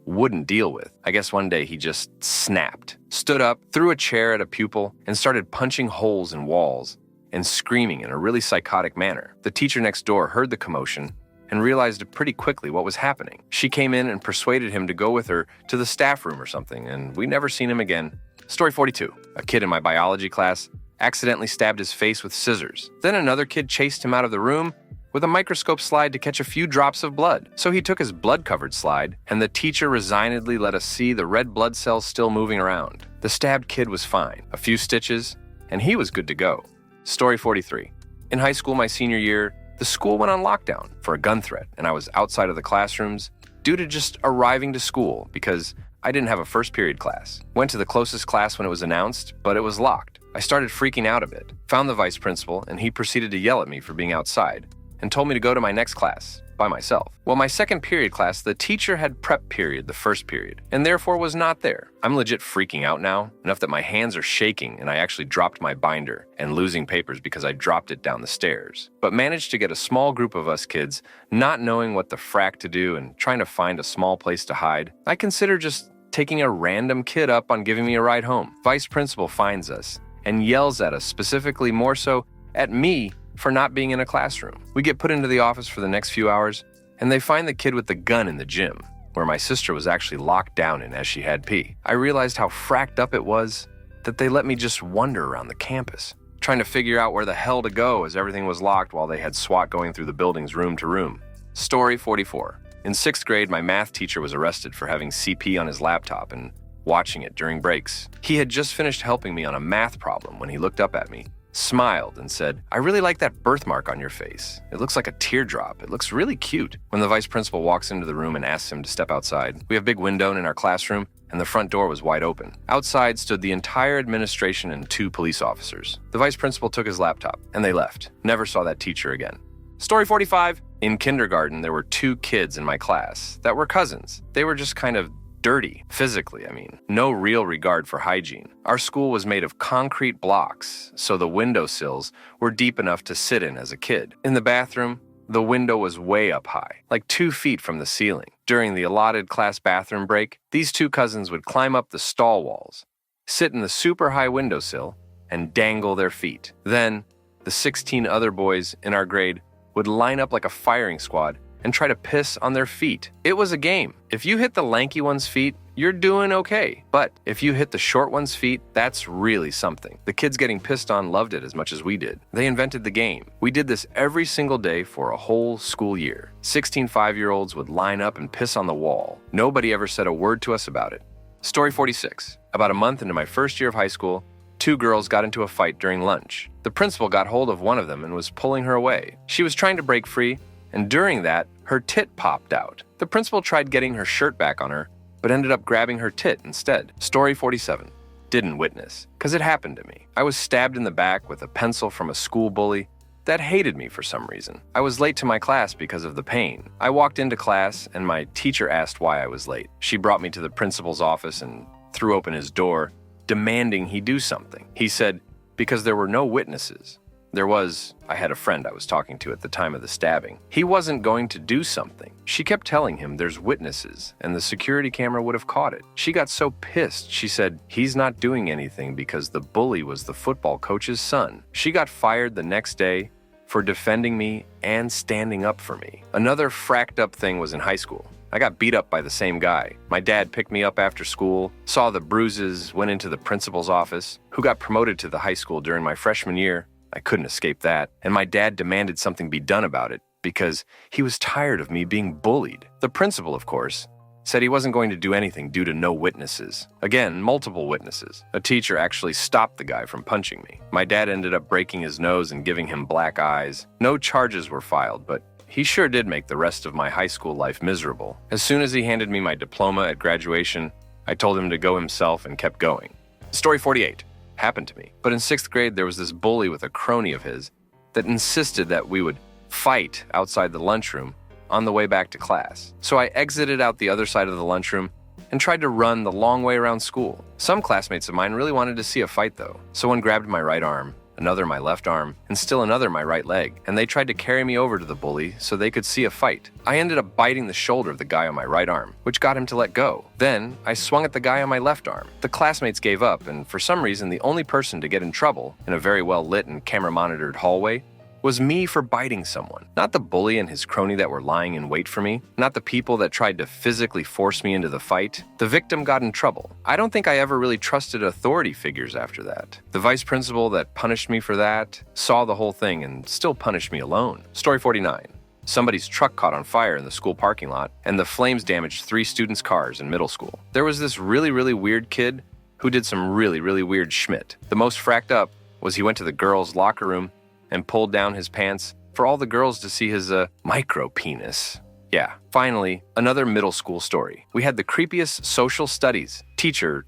wouldn't deal with. I guess one day he just snapped, stood up, threw a chair at a pupil, and started punching holes in walls and screaming in a really psychotic manner. The teacher next door heard the commotion and realized pretty quickly what was happening. She came in and persuaded him to go with her to the staff room or something, and we never seen him again. Story 42. A kid in my biology class accidentally stabbed his face with scissors. Then another kid chased him out of the room with a microscope slide to catch a few drops of blood. So he took his blood-covered slide, and the teacher resignedly let us see the red blood cells still moving around. The stabbed kid was fine. A few stitches, and he was good to go. Story 43. In high school my senior year, the school went on lockdown for a gun threat, and I was outside of the classrooms due to just arriving to school because I didn't have a first period class. Went to the closest class when it was announced, but it was locked. I started freaking out a bit, found the vice principal, and he proceeded to yell at me for being outside and told me to go to my next class by myself. Well, my second period class, the teacher had prep period the first period and therefore was not there. I'm legit freaking out now, enough that my hands are shaking and I actually dropped my binder and losing papers because I dropped it down the stairs, but managed to get a small group of us kids not knowing what the frack to do and trying to find a small place to hide. I consider just taking a random kid up on giving me a ride home. Vice principal finds us and yells at us, specifically more so at me for not being in a classroom. We get put into the office for the next few hours, and they find the kid with the gun in the gym, where my sister was actually locked down in as she had pee. I realized how fracked up it was that they let me just wander around the campus, trying to figure out where the hell to go as everything was locked while they had SWAT going through the buildings room to room. Story 44. In 6th grade, my math teacher was arrested for having CP on his laptop and watching it during breaks. He had just finished helping me on a math problem when he looked up at me, smiled, and said, "I really like that birthmark on your face. It looks like a teardrop. It looks really cute." When the vice principal walks into the room and asks him to step outside, we have a big window in our classroom, and the front door was wide open. Outside stood the entire administration and 2 police officers. The vice principal took his laptop, and they left. Never saw that teacher again. Story 45. In kindergarten, there were 2 kids in my class that were cousins. They were just kind of dirty, physically, I mean. No real regard for hygiene. Our school was made of concrete blocks, so the windowsills were deep enough to sit in as a kid. In the bathroom, the window was way up high, like 2 feet from the ceiling. During the allotted class bathroom break, these 2 cousins would climb up the stall walls, sit in the super high windowsill, and dangle their feet. Then, the 16 other boys in our grade would line up like a firing squad and try to piss on their feet. It was a game. If you hit the lanky one's feet, you're doing okay. But if you hit the short one's feet, that's really something. The kids getting pissed on loved it as much as we did. They invented the game. We did this every single day for a whole school year. 16 5-year-olds would line up and piss on the wall. Nobody ever said a word to us about it. Story 46. About a month into my first year of high school, 2 girls got into a fight during lunch. The principal got hold of one of them and was pulling her away. She was trying to break free, and during that, her tit popped out. The principal tried getting her shirt back on her, but ended up grabbing her tit instead. Story 47. Didn't witness, because it happened to me. I was stabbed in the back with a pencil from a school bully that hated me for some reason. I was late to my class because of the pain. I walked into class, and my teacher asked why I was late. She brought me to the principal's office and threw open his door, demanding he do something. He said, because there were no witnesses. I had a friend I was talking to at the time of the stabbing. He wasn't going to do something. She kept telling him there's witnesses, and the security camera would have caught it. She got so pissed, she said he's not doing anything because the bully was the football coach's son. She got fired the next day for defending me and standing up for me. Another fracked up thing was in high school. I got beat up by the same guy. My dad picked me up after school, saw the bruises, went into the principal's office, who got promoted to the high school during my freshman year. I couldn't escape that, and my dad demanded something be done about it because he was tired of me being bullied. The principal, of course, said he wasn't going to do anything due to no witnesses. Again, multiple witnesses. A teacher actually stopped the guy from punching me. My dad ended up breaking his nose and giving him black eyes. No charges were filed, but he sure did make the rest of my high school life miserable. As soon as he handed me my diploma at graduation, I told him to go himself and kept going. Story 48. Happened to me. But in 6th grade, there was this bully with a crony of his that insisted that we would fight outside the lunchroom on the way back to class. So I exited out the other side of the lunchroom and tried to run the long way around school. Some classmates of mine really wanted to see a fight though. So one grabbed my right arm, another my left arm, and still another my right leg, and they tried to carry me over to the bully so they could see a fight. I ended up biting the shoulder of the guy on my right arm, which got him to let go. Then, I swung at the guy on my left arm. The classmates gave up, and for some reason, the only person to get in trouble in a very well-lit and camera-monitored hallway was me for biting someone. Not the bully and his crony that were lying in wait for me, not the people that tried to physically force me into the fight. The victim got in trouble. I don't think I ever really trusted authority figures after that. The vice principal that punished me for that saw the whole thing and still punished me alone. Story 49. Somebody's truck caught on fire in the school parking lot, and the flames damaged 3 students' cars in middle school. There was this really weird kid who did some really weird schmidt. The most fracked up was he went to the girls' locker room and pulled down his pants for all the girls to see his micro penis. Yeah, finally, another middle school story. We had the creepiest social studies teacher,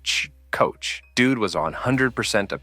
coach. Dude was on 100% a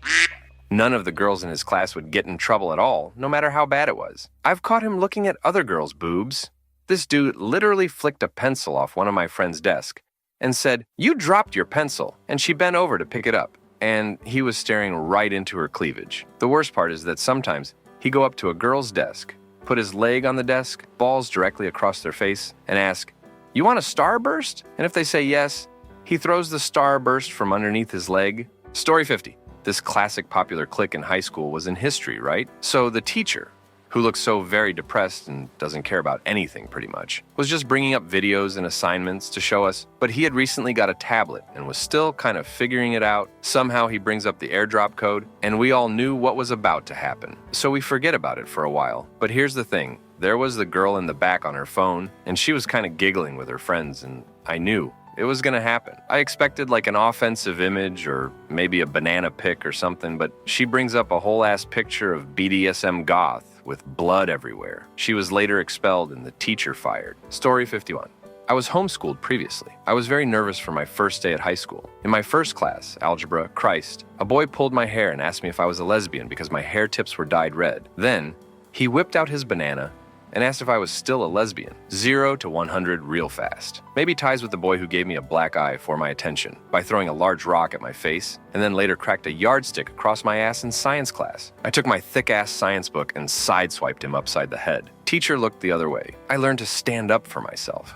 None of the girls in his class would get in trouble at all, no matter how bad it was. I've caught him looking at other girls' boobs. This dude literally flicked a pencil off one of my friend's desk and said, "You dropped your pencil," and she bent over to pick it up, and he was staring right into her cleavage. The worst part is that sometimes he'd go up to a girl's desk, put his leg on the desk, balls directly across their face, and ask, "You want a starburst?" And if they say yes, he throws the starburst from underneath his leg. Story 50. This classic popular clique in high school was in history, right? So the teacher, who looks so very depressed and doesn't care about anything pretty much, was just bringing up videos and assignments to show us, but he had recently got a tablet and was still kind of figuring it out. Somehow he brings up the airdrop code, and we all knew what was about to happen. So we forget about it for a while. But here's the thing. There was the girl in the back on her phone, and she was kind of giggling with her friends, and I knew it was going to happen. I expected like an offensive image or maybe a banana pic or something, but she brings up a whole ass picture of BDSM goth with blood everywhere. She was later expelled and the teacher fired. Story 51. I was homeschooled previously. I was very nervous for my first day at high school. In my first class, algebra, Christ, a boy pulled my hair and asked me if I was a lesbian because my hair tips were dyed red. Then, he whipped out his banana and asked if I was still a lesbian. 0 to 100 real fast. Maybe ties with the boy who gave me a black eye for my attention by throwing a large rock at my face and then later cracked a yardstick across my ass in science class. I took my thick-ass science book and sideswiped him upside the head. Teacher looked the other way. I learned to stand up for myself.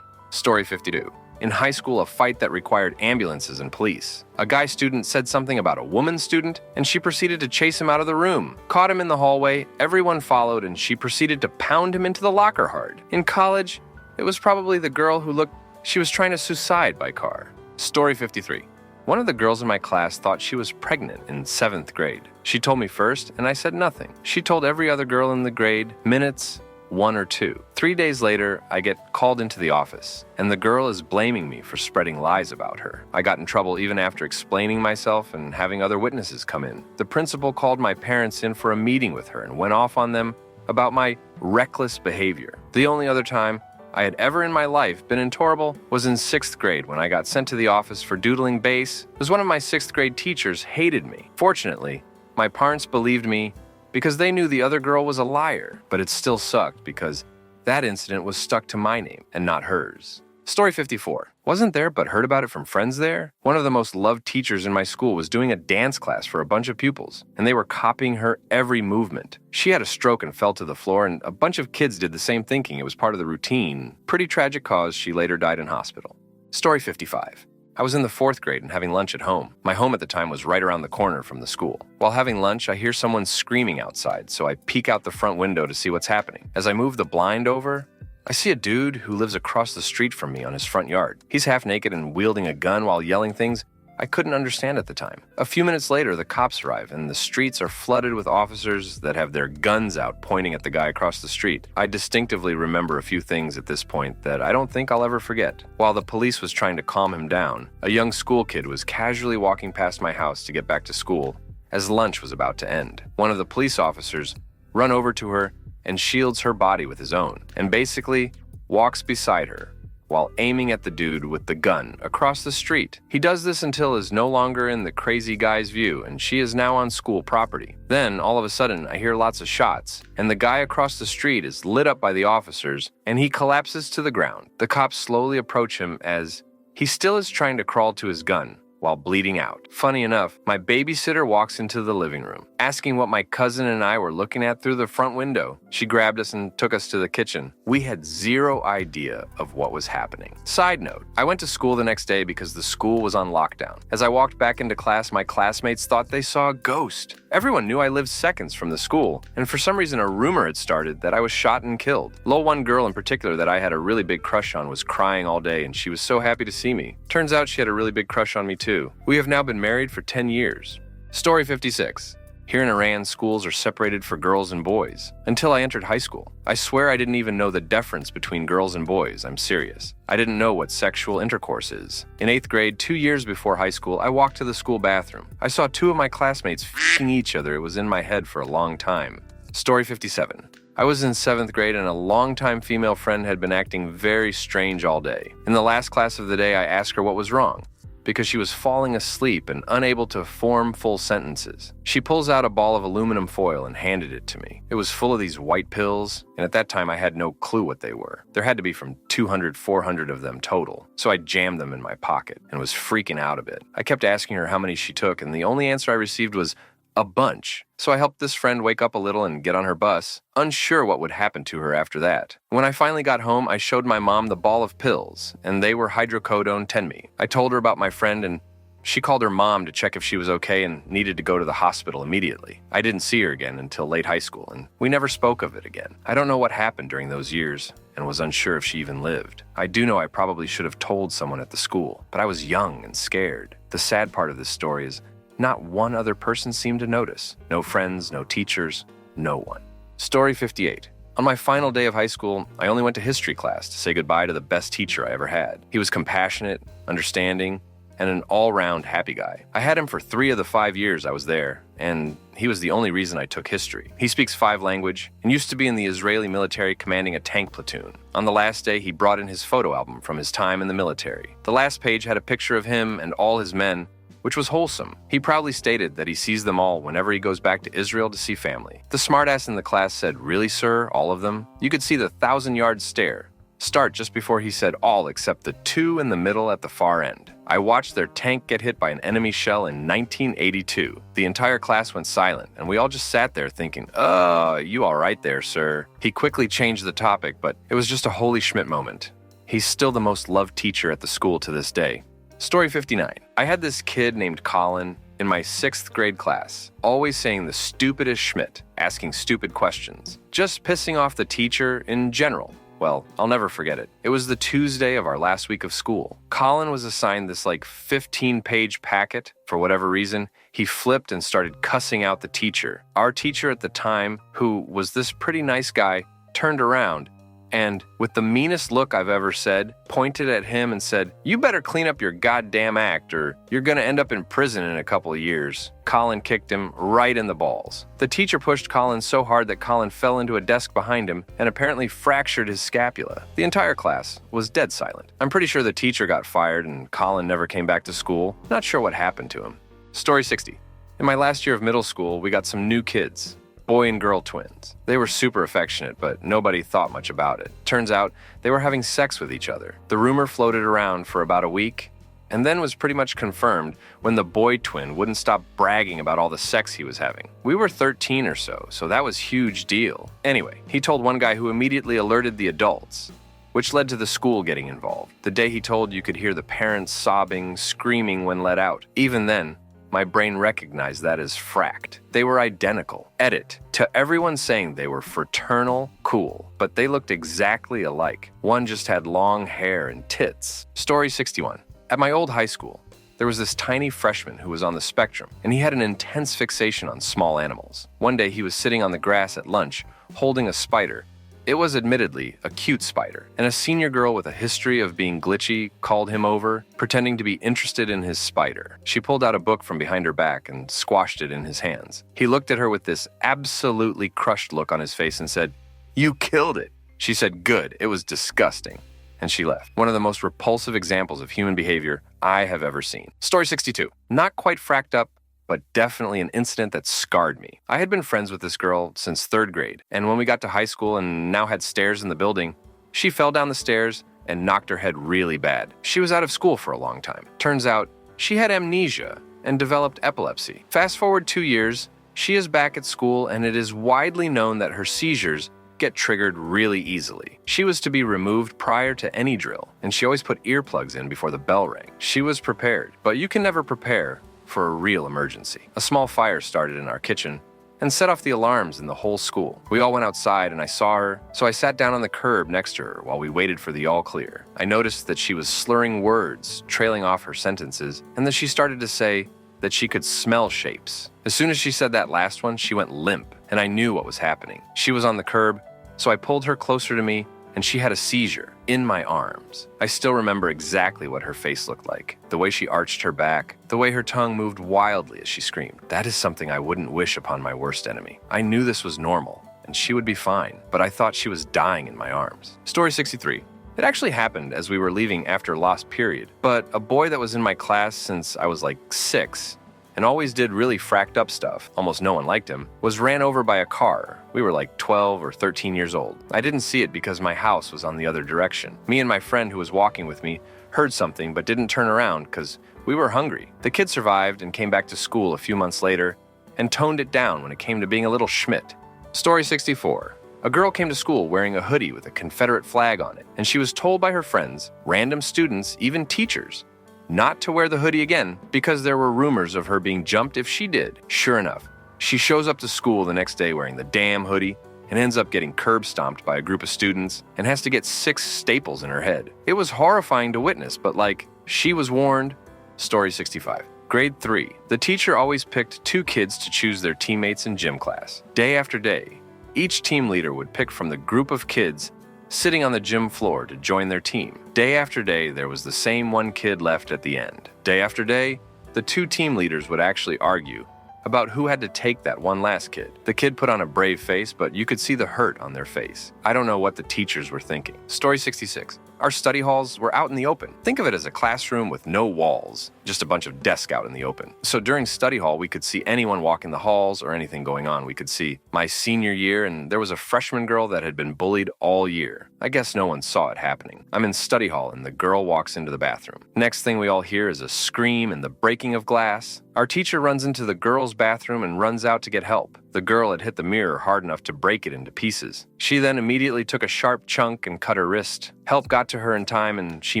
Story 52. In high school, a fight that required ambulances and police. A guy student said something about a woman student, and she proceeded to chase him out of the room. Caught him in the hallway, everyone followed, and she proceeded to pound him into the locker hard. In college, it was probably the girl who looked she was trying to suicide by car. Story 53. One of the girls in my class thought she was pregnant in 7th grade. She told me first, and I said nothing. She told every other girl in the grade, minutes 1 or 2. 3 days later, I get called into the office, and the girl is blaming me for spreading lies about her. I got in trouble even after explaining myself and having other witnesses come in. The principal called my parents in for a meeting with her and went off on them about my reckless behavior. The only other time I had ever in my life been intolerable was in 6th grade when I got sent to the office for doodling bass. It was one of my 6th grade teachers hated me. Fortunately, my parents believed me because they knew the other girl was a liar, but it still sucked because that incident was stuck to my name and not hers. Story 54. Wasn't there, but heard about it from friends there. One of the most loved teachers in my school was doing a dance class for a bunch of pupils, and they were copying her every movement. She had a stroke and fell to the floor, and a bunch of kids did the same thinking it was part of the routine. Pretty tragic cause, she later died in hospital. Story 55. I was in the 4th grade and having lunch at home. My home at the time was right around the corner from the school. While having lunch, I hear someone screaming outside, so I peek out the front window to see what's happening. As I move the blind over, I see a dude who lives across the street from me on his front yard. He's half naked and wielding a gun while yelling things I couldn't understand at the time. A few minutes later, the cops arrive, and the streets are flooded with officers that have their guns out pointing at the guy across the street. I distinctively remember a few things at this point that I don't think I'll ever forget. While the police was trying to calm him down, a young school kid was casually walking past my house to get back to school as lunch was about to end. One of the police officers run over to her and shields her body with his own, and basically walks beside her while aiming at the dude with the gun across the street. He does this until is no longer in the crazy guy's view, and she is now on school property. Then, all of a sudden, I hear lots of shots, and the guy across the street is lit up by the officers, and he collapses to the ground. The cops slowly approach him as he still is trying to crawl to his gun while bleeding out. Funny enough, my babysitter walks into the living room, asking what my cousin and I were looking at through the front window. She grabbed us and took us to the kitchen. We had zero idea of what was happening. Side note, I went to school the next day because the school was on lockdown. As I walked back into class, my classmates thought they saw a ghost. Everyone knew I lived seconds from the school, and for some reason a rumor had started that I was shot and killed. One girl in particular that I had a really big crush on was crying all day, and she was so happy to see me. Turns out she had a really big crush on me too. We have now been married for 10 years. Story 56. Here in Iran, schools are separated for girls and boys. Until I entered high school. I swear I didn't even know the difference between girls and boys, I'm serious. I didn't know what sexual intercourse is. In 8th grade, 2 years before high school, I walked to the school bathroom. I saw 2 of my classmates f***ing each other. It was in my head for a long time. Story 57. I was in 7th grade and a longtime female friend had been acting very strange all day. In the last class of the day, I asked her what was wrong, because she was falling asleep and unable to form full sentences. She pulls out a ball of aluminum foil and handed it to me. It was full of these white pills, and at that time I had no clue what they were. There had to be from 200, 400 of them total, so I jammed them in my pocket and was freaking out a bit. I kept asking her how many she took, and the only answer I received was a bunch. So I helped this friend wake up a little and get on her bus, unsure what would happen to her after that. When I finally got home, I showed my mom the ball of pills, and they were hydrocodone 10-me. I told her about my friend, and she called her mom to check if she was okay and needed to go to the hospital immediately. I didn't see her again until late high school, and we never spoke of it again. I don't know what happened during those years, and was unsure if she even lived. I do know I probably should have told someone at the school, but I was young and scared. The sad part of this story is not one other person seemed to notice. No friends, no teachers, no one. Story 58. On my final day of high school, I only went to history class to say goodbye to the best teacher I ever had. He was compassionate, understanding, and an all-round happy guy. I had him for 3 of the 5 years I was there, and he was the only reason I took history. He speaks 5 languages and used to be in the Israeli military commanding a tank platoon. On the last day, he brought in his photo album from his time in the military. The last page had a picture of him and all his men, which was wholesome. He proudly stated that he sees them all whenever he goes back to Israel to see family. The smartass in the class said, "Really, sir? All of them?" You could see the 1,000-yard stare start just before he said all except the 2 in the middle at the far end. I watched their tank get hit by an enemy shell in 1982. The entire class went silent, and we all just sat there thinking, "You all right there, sir?" He quickly changed the topic, but it was just a holy Schmidt moment. He's still the most loved teacher at the school to this day. Story 59. I had this kid named Colin in my 6th grade class, always saying the stupidest schmidt, asking stupid questions, just pissing off the teacher in general. Well, I'll never forget it. It was the Tuesday of our last week of school. Colin was assigned this 15-page packet. For whatever reason, he flipped and started cussing out the teacher. Our teacher at the time, who was this pretty nice guy, turned around and, with the meanest look I've ever said, pointed at him and said, "You better clean up your goddamn act or you're gonna end up in prison in a couple of years." Colin kicked him right in the balls. The teacher pushed Colin so hard that Colin fell into a desk behind him and apparently fractured his scapula. The entire class was dead silent. I'm pretty sure the teacher got fired and Colin never came back to school. Not sure what happened to him. Story 60. In my last year of middle school, we got some new kids. Boy and girl twins. They were super affectionate, but nobody thought much about it. Turns out, they were having sex with each other. The rumor floated around for about a week, and then was pretty much confirmed when the boy twin wouldn't stop bragging about all the sex he was having. We were 13 or so that was a huge deal. Anyway, he told one guy who immediately alerted the adults, which led to the school getting involved. The day he told, you could hear the parents sobbing, screaming when let out. Even then, my brain recognized that as fracked. They were identical. Edit. To everyone saying they were fraternal cool, but they looked exactly alike. One just had long hair and tits. Story 61. At my old high school, there was this tiny freshman who was on the spectrum, and he had an intense fixation on small animals. One day he was sitting on the grass at lunch, holding a spider. It was admittedly a cute spider, and a senior girl with a history of being glitchy called him over, pretending to be interested in his spider. She pulled out a book from behind her back and squashed it in his hands. He looked at her with this absolutely crushed look on his face and said, "You killed it." She said, "Good, it was disgusting." And she left. One of the most repulsive examples of human behavior I have ever seen. Story 62. Not quite fracked up, but definitely an incident that scarred me. I had been friends with this girl since 3rd grade, and when we got to high school and now had stairs in the building, she fell down the stairs and knocked her head really bad. She was out of school for a long time. Turns out, she had amnesia and developed epilepsy. Fast forward 2 years, she is back at school, and it is widely known that her seizures get triggered really easily. She was to be removed prior to any drill, and she always put earplugs in before the bell rang. She was prepared, but you can never prepare for a real emergency. A small fire started in our kitchen and set off the alarms in the whole school. We all went outside and I saw her, so I sat down on the curb next to her while we waited for the all clear. I noticed that she was slurring words, trailing off her sentences, and then she started to say that she could smell shapes. As soon as she said that last one, she went limp, and I knew what was happening. She was on the curb, so I pulled her closer to me, and she had a seizure in my arms. I still remember exactly what her face looked like, the way she arched her back, the way her tongue moved wildly as she screamed. That is something I wouldn't wish upon my worst enemy. I knew this was normal, and she would be fine, but I thought she was dying in my arms. Story 63. It actually happened as we were leaving after lost period, but a boy that was in my class since I was 6 and always did really fracked up stuff, almost no one liked him, was ran over by a car. We were 12 or 13 years old. I didn't see it because my house was on the other direction. Me and my friend who was walking with me heard something but didn't turn around because we were hungry. The kid survived and came back to school a few months later and toned it down when it came to being a little schmidt. Story 64. A girl came to school wearing a hoodie with a Confederate flag on it, and she was told by her friends, random students, even teachers, not to wear the hoodie again because there were rumors of her being jumped if she did. Sure enough, she shows up to school the next day wearing the damn hoodie and ends up getting curb stomped by a group of students and has to get 6 staples in her head. It was horrifying to witness, but she was warned. Story 65. Grade 3. The teacher always picked 2 kids to choose their teammates in gym class. Day after day, each team leader would pick from the group of kids sitting on the gym floor to join their team. Day after day, there was the same one kid left at the end. Day after day, the 2 team leaders would actually argue about who had to take that one last kid. The kid put on a brave face, but you could see the hurt on their face. I don't know what the teachers were thinking. Story 66. Our study halls were out in the open. Think of it as a classroom with no walls, just a bunch of desks out in the open. So during study hall, we could see anyone walking the halls or anything going on. We could see my senior year, and there was a freshman girl that had been bullied all year. I guess no one saw it happening. I'm in study hall, and the girl walks into the bathroom. Next thing we all hear is a scream and the breaking of glass. Our teacher runs into the girls' bathroom and runs out to get help. The girl had hit the mirror hard enough to break it into pieces. She then immediately took a sharp chunk and cut her wrist. Help got to her in time and she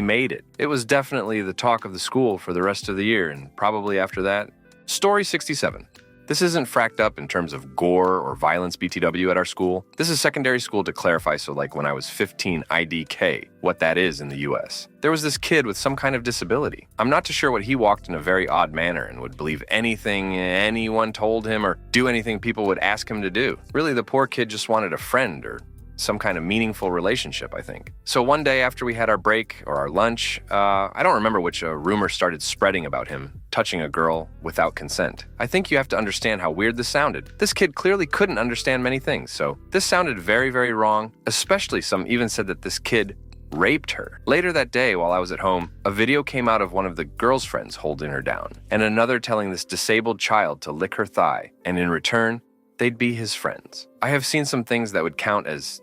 made it. It was definitely the talk of the school for the rest of the year, and probably after that. Story 67. This isn't fracked up in terms of gore or violence BTW at our school. This is secondary school to clarify, so like when I was 15 IDK, what that is in the US. There was this kid with some kind of disability. I'm not too sure what he walked in a very odd manner and would believe anything anyone told him or do anything people would ask him to do. Really, the poor kid just wanted a friend or some kind of meaningful relationship, I think. So one day after we had our break or our lunch, I don't remember which, a rumor started spreading about him touching a girl without consent. I think you have to understand how weird this sounded. This kid clearly couldn't understand many things, so this sounded very, very wrong, especially some even said that this kid raped her. Later that day, while I was at home, a video came out of one of the girl's friends holding her down, and another telling this disabled child to lick her thigh, and in return, they'd be his friends. I have seen some things that would count as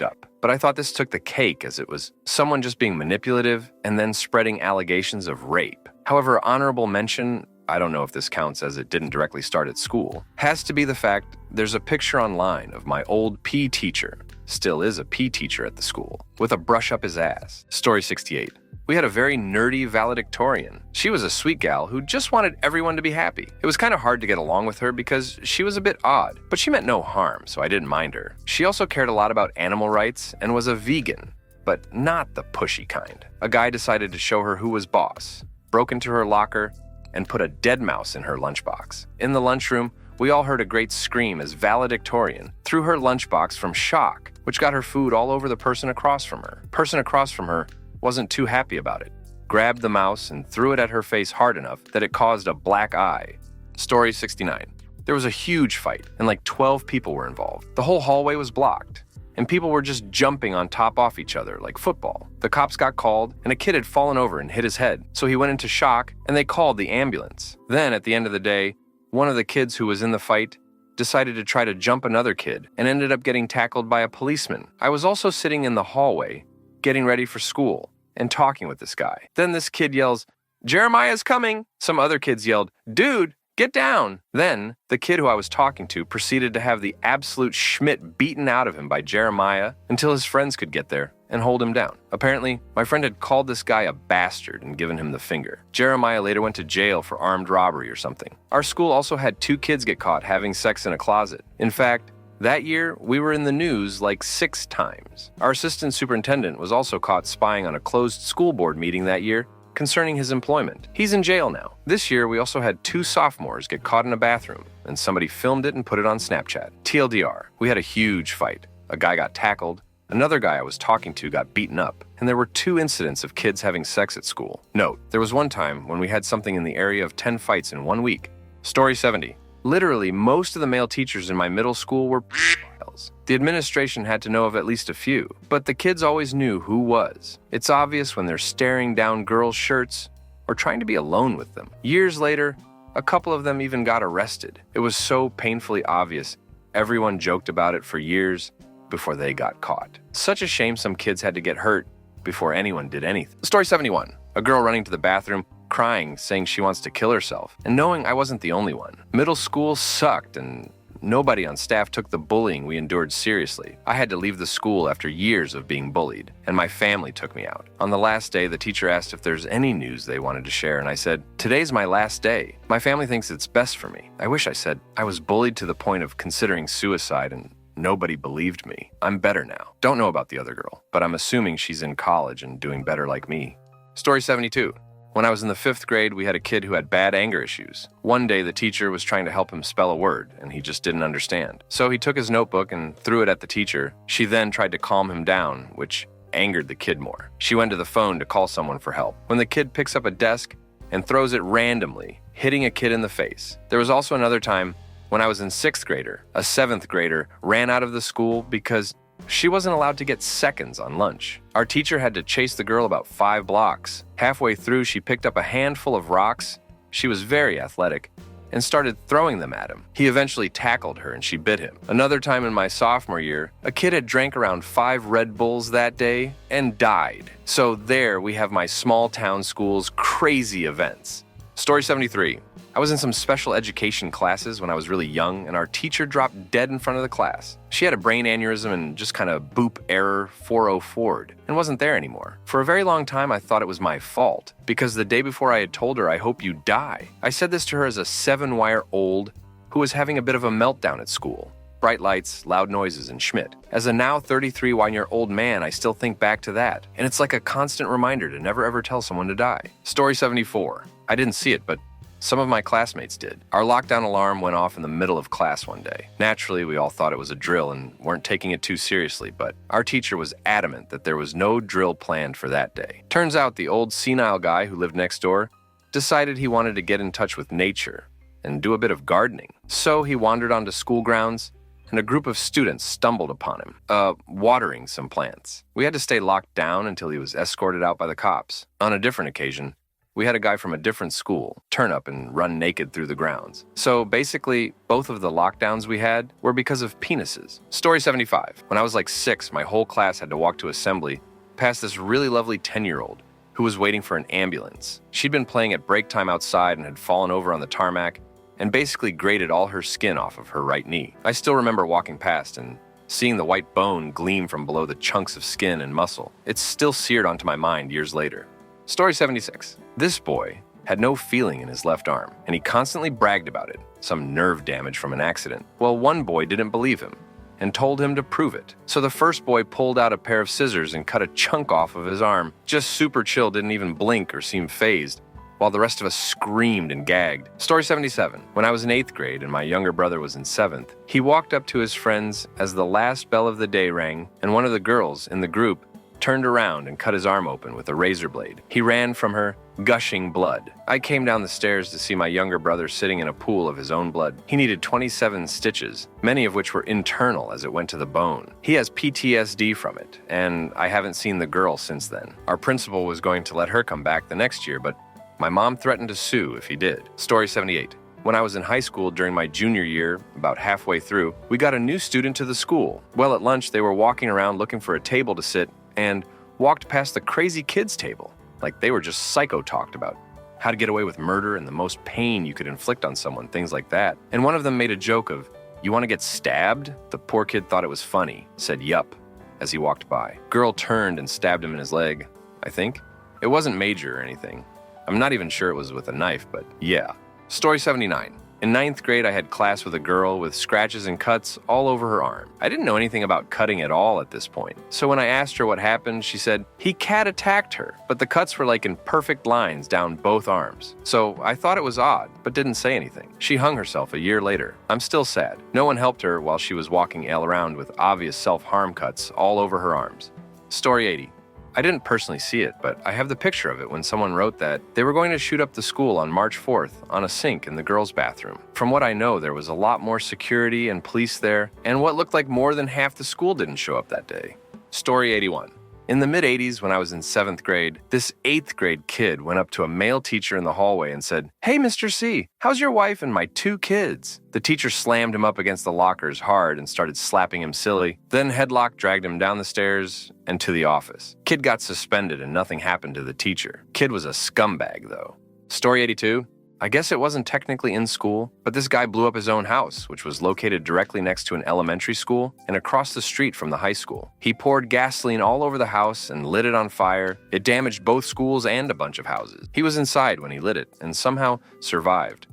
up, but I thought this took the cake as it was someone just being manipulative and then spreading allegations of rape. However, honorable mention, I don't know if this counts as it didn't directly start at school, has to be the fact there's a picture online of my old PE teacher, still is a PE teacher at the school, with a brush up his ass. Story 68. We had a very nerdy valedictorian. She was a sweet gal who just wanted everyone to be happy. It was kind of hard to get along with her because she was a bit odd, but she meant no harm, so I didn't mind her. She also cared a lot about animal rights and was a vegan, but not the pushy kind. A guy decided to show her who was boss, broke into her locker, and put a dead mouse in her lunchbox. In the lunchroom, we all heard a great scream as valedictorian threw her lunchbox from shock, which got her food all over the person across from her. Person across from her wasn't too happy about it, grabbed the mouse and threw it at her face hard enough that it caused a black eye. Story 69. There was a huge fight, and like 12 people were involved. The whole hallway was blocked, and people were just jumping on top off each other like football. The cops got called, and a kid had fallen over and hit his head, so he went into shock, and they called the ambulance. Then, at the end of the day, one of the kids who was in the fight decided to try to jump another kid and ended up getting tackled by a policeman. I was also sitting in the hallway, getting ready for school, and talking with this guy. Then this kid yells, "Jeremiah's coming!" Some other kids yelled, "Dude, get down!" Then, the kid who I was talking to proceeded to have the absolute schmidt beaten out of him by Jeremiah until his friends could get there and hold him down. Apparently, my friend had called this guy a bastard and given him the finger. Jeremiah later went to jail for armed robbery or something. Our school also had 2 kids get caught having sex in a closet. In fact, that year, we were in the news like 6 times. Our assistant superintendent was also caught spying on a closed school board meeting that year concerning his employment. He's in jail now. This year, we also had 2 sophomores get caught in a bathroom, and somebody filmed it and put it on Snapchat. TLDR, we had a huge fight. A guy got tackled, another guy I was talking to got beaten up, and there were 2 incidents of kids having sex at school. Note, there was one time when we had something in the area of 10 fights in 1 week. Story 70. Literally, most of the male teachers in my middle school were pedophiles. The administration had to know of at least a few, but the kids always knew who was. It's obvious when they're staring down girls' shirts or trying to be alone with them. Years later, a couple of them even got arrested. It was so painfully obvious, everyone joked about it for years before they got caught. Such a shame some kids had to get hurt before anyone did anything. Story 71. A girl running to the bathroom, crying, saying she wants to kill herself, and knowing I wasn't the only one. Middle school sucked, and nobody on staff took the bullying we endured seriously. I had to leave the school after years of being bullied, and my family took me out. On the last day, the teacher asked if there's any news they wanted to share, and I said, "Today's my last day. My family thinks it's best for me." I wish I said I was bullied to the point of considering suicide, and nobody believed me. I'm better now. Don't know about the other girl, but I'm assuming she's in college and doing better like me. Story 72. When I was in the 5th grade, we had a kid who had bad anger issues. One day, the teacher was trying to help him spell a word, and he just didn't understand. So he took his notebook and threw it at the teacher. She then tried to calm him down, which angered the kid more. She went to the phone to call someone for help. When the kid picks up a desk and throws it randomly, hitting a kid in the face. There was also another time when I was in 6th grader. A 7th grader ran out of the school because she wasn't allowed to get seconds on lunch. Our teacher had to chase the girl about 5 blocks. Halfway through, she picked up a handful of rocks. She was very athletic and started throwing them at him. He eventually tackled her and she bit him. Another time in my sophomore year, a kid had drank around 5 Red Bulls that day and died. So there we have my small town school's crazy events. Story 73. I was in some special education classes when I was really young, and our teacher dropped dead in front of the class. She had a brain aneurysm and just kind of boop error 404'd and wasn't there anymore. For a very long time, I thought it was my fault, because the day before I had told her, "I hope you die." I said this to her as a 7-wire-old who was having a bit of a meltdown at school. Bright lights, loud noises, and Schmidt. As a now 33-year-old man, I still think back to that, and it's like a constant reminder to never ever tell someone to die. Story 74. I didn't see it, but some of my classmates did. Our lockdown alarm went off in the middle of class one day. Naturally, we all thought it was a drill and weren't taking it too seriously, but our teacher was adamant that there was no drill planned for that day. Turns out the old senile guy who lived next door decided he wanted to get in touch with nature and do a bit of gardening. So he wandered onto school grounds, and a group of students stumbled upon him, watering some plants. We had to stay locked down until he was escorted out by the cops. On a different occasion, we had a guy from a different school turn up and run naked through the grounds. So basically, both of the lockdowns we had were because of penises. Story 75. When I was like 6, my whole class had to walk to assembly past this really lovely 10-year-old who was waiting for an ambulance. She'd been playing at break time outside and had fallen over on the tarmac and basically grated all her skin off of her right knee. I still remember walking past and seeing the white bone gleam from below the chunks of skin and muscle. It's still seared onto my mind years later. Story 76. This boy had no feeling in his left arm, and he constantly bragged about it, some nerve damage from an accident. Well, one boy didn't believe him and told him to prove it. So the first boy pulled out a pair of scissors and cut a chunk off of his arm. Just super chill, didn't even blink or seem fazed, while the rest of us screamed and gagged. Story 77. When I was in 8th grade and my younger brother was in 7th, he walked up to his friends as the last bell of the day rang, and one of the girls in the group turned around and cut his arm open with a razor blade. He ran from her, gushing blood. I came down the stairs to see my younger brother sitting in a pool of his own blood. He needed 27 stitches, many of which were internal as it went to the bone. He has PTSD from it, and I haven't seen the girl since then. Our principal was going to let her come back the next year, but my mom threatened to sue if he did. Story 78. When I was in high school during my junior year, about halfway through, we got a new student to the school. Well, at lunch, they were walking around looking for a table to sit and walked past the crazy kids table, like they were just psycho-talked about how to get away with murder and the most pain you could inflict on someone, things like that. And one of them made a joke of, "You want to get stabbed?" The poor kid thought it was funny, said yup, as he walked by. Girl turned and stabbed him in his leg, I think. It wasn't major or anything. I'm not even sure it was with a knife, but yeah. Story 79. In 9th grade, I had class with a girl with scratches and cuts all over her arm. I didn't know anything about cutting at all at this point. So when I asked her what happened, she said, "He cat attacked her," but the cuts were like in perfect lines down both arms. So I thought it was odd, but didn't say anything. She hung herself a year later. I'm still sad. No one helped her while she was walking Elle around with obvious self-harm cuts all over her arms. Story 80. I didn't personally see it, but I have the picture of it when someone wrote that they were going to shoot up the school on March 4th on a sink in the girls' bathroom. From what I know, there was a lot more security and police there, and what looked like more than half the school didn't show up that day. Story 81. In the mid-'80s, when I was in 7th grade, this 8th grade kid went up to a male teacher in the hallway and said, "Hey, Mr. C, how's your wife and my 2 kids?" The teacher slammed him up against the lockers hard and started slapping him silly, then headlock dragged him down the stairs and to the office. Kid got suspended and nothing happened to the teacher. Kid was a scumbag, though. Story 82. I guess it wasn't technically in school, but this guy blew up his own house, which was located directly next to an elementary school and across the street from the high school. He poured gasoline all over the house and lit it on fire. It damaged both schools and a bunch of houses. He was inside when he lit it and somehow survived.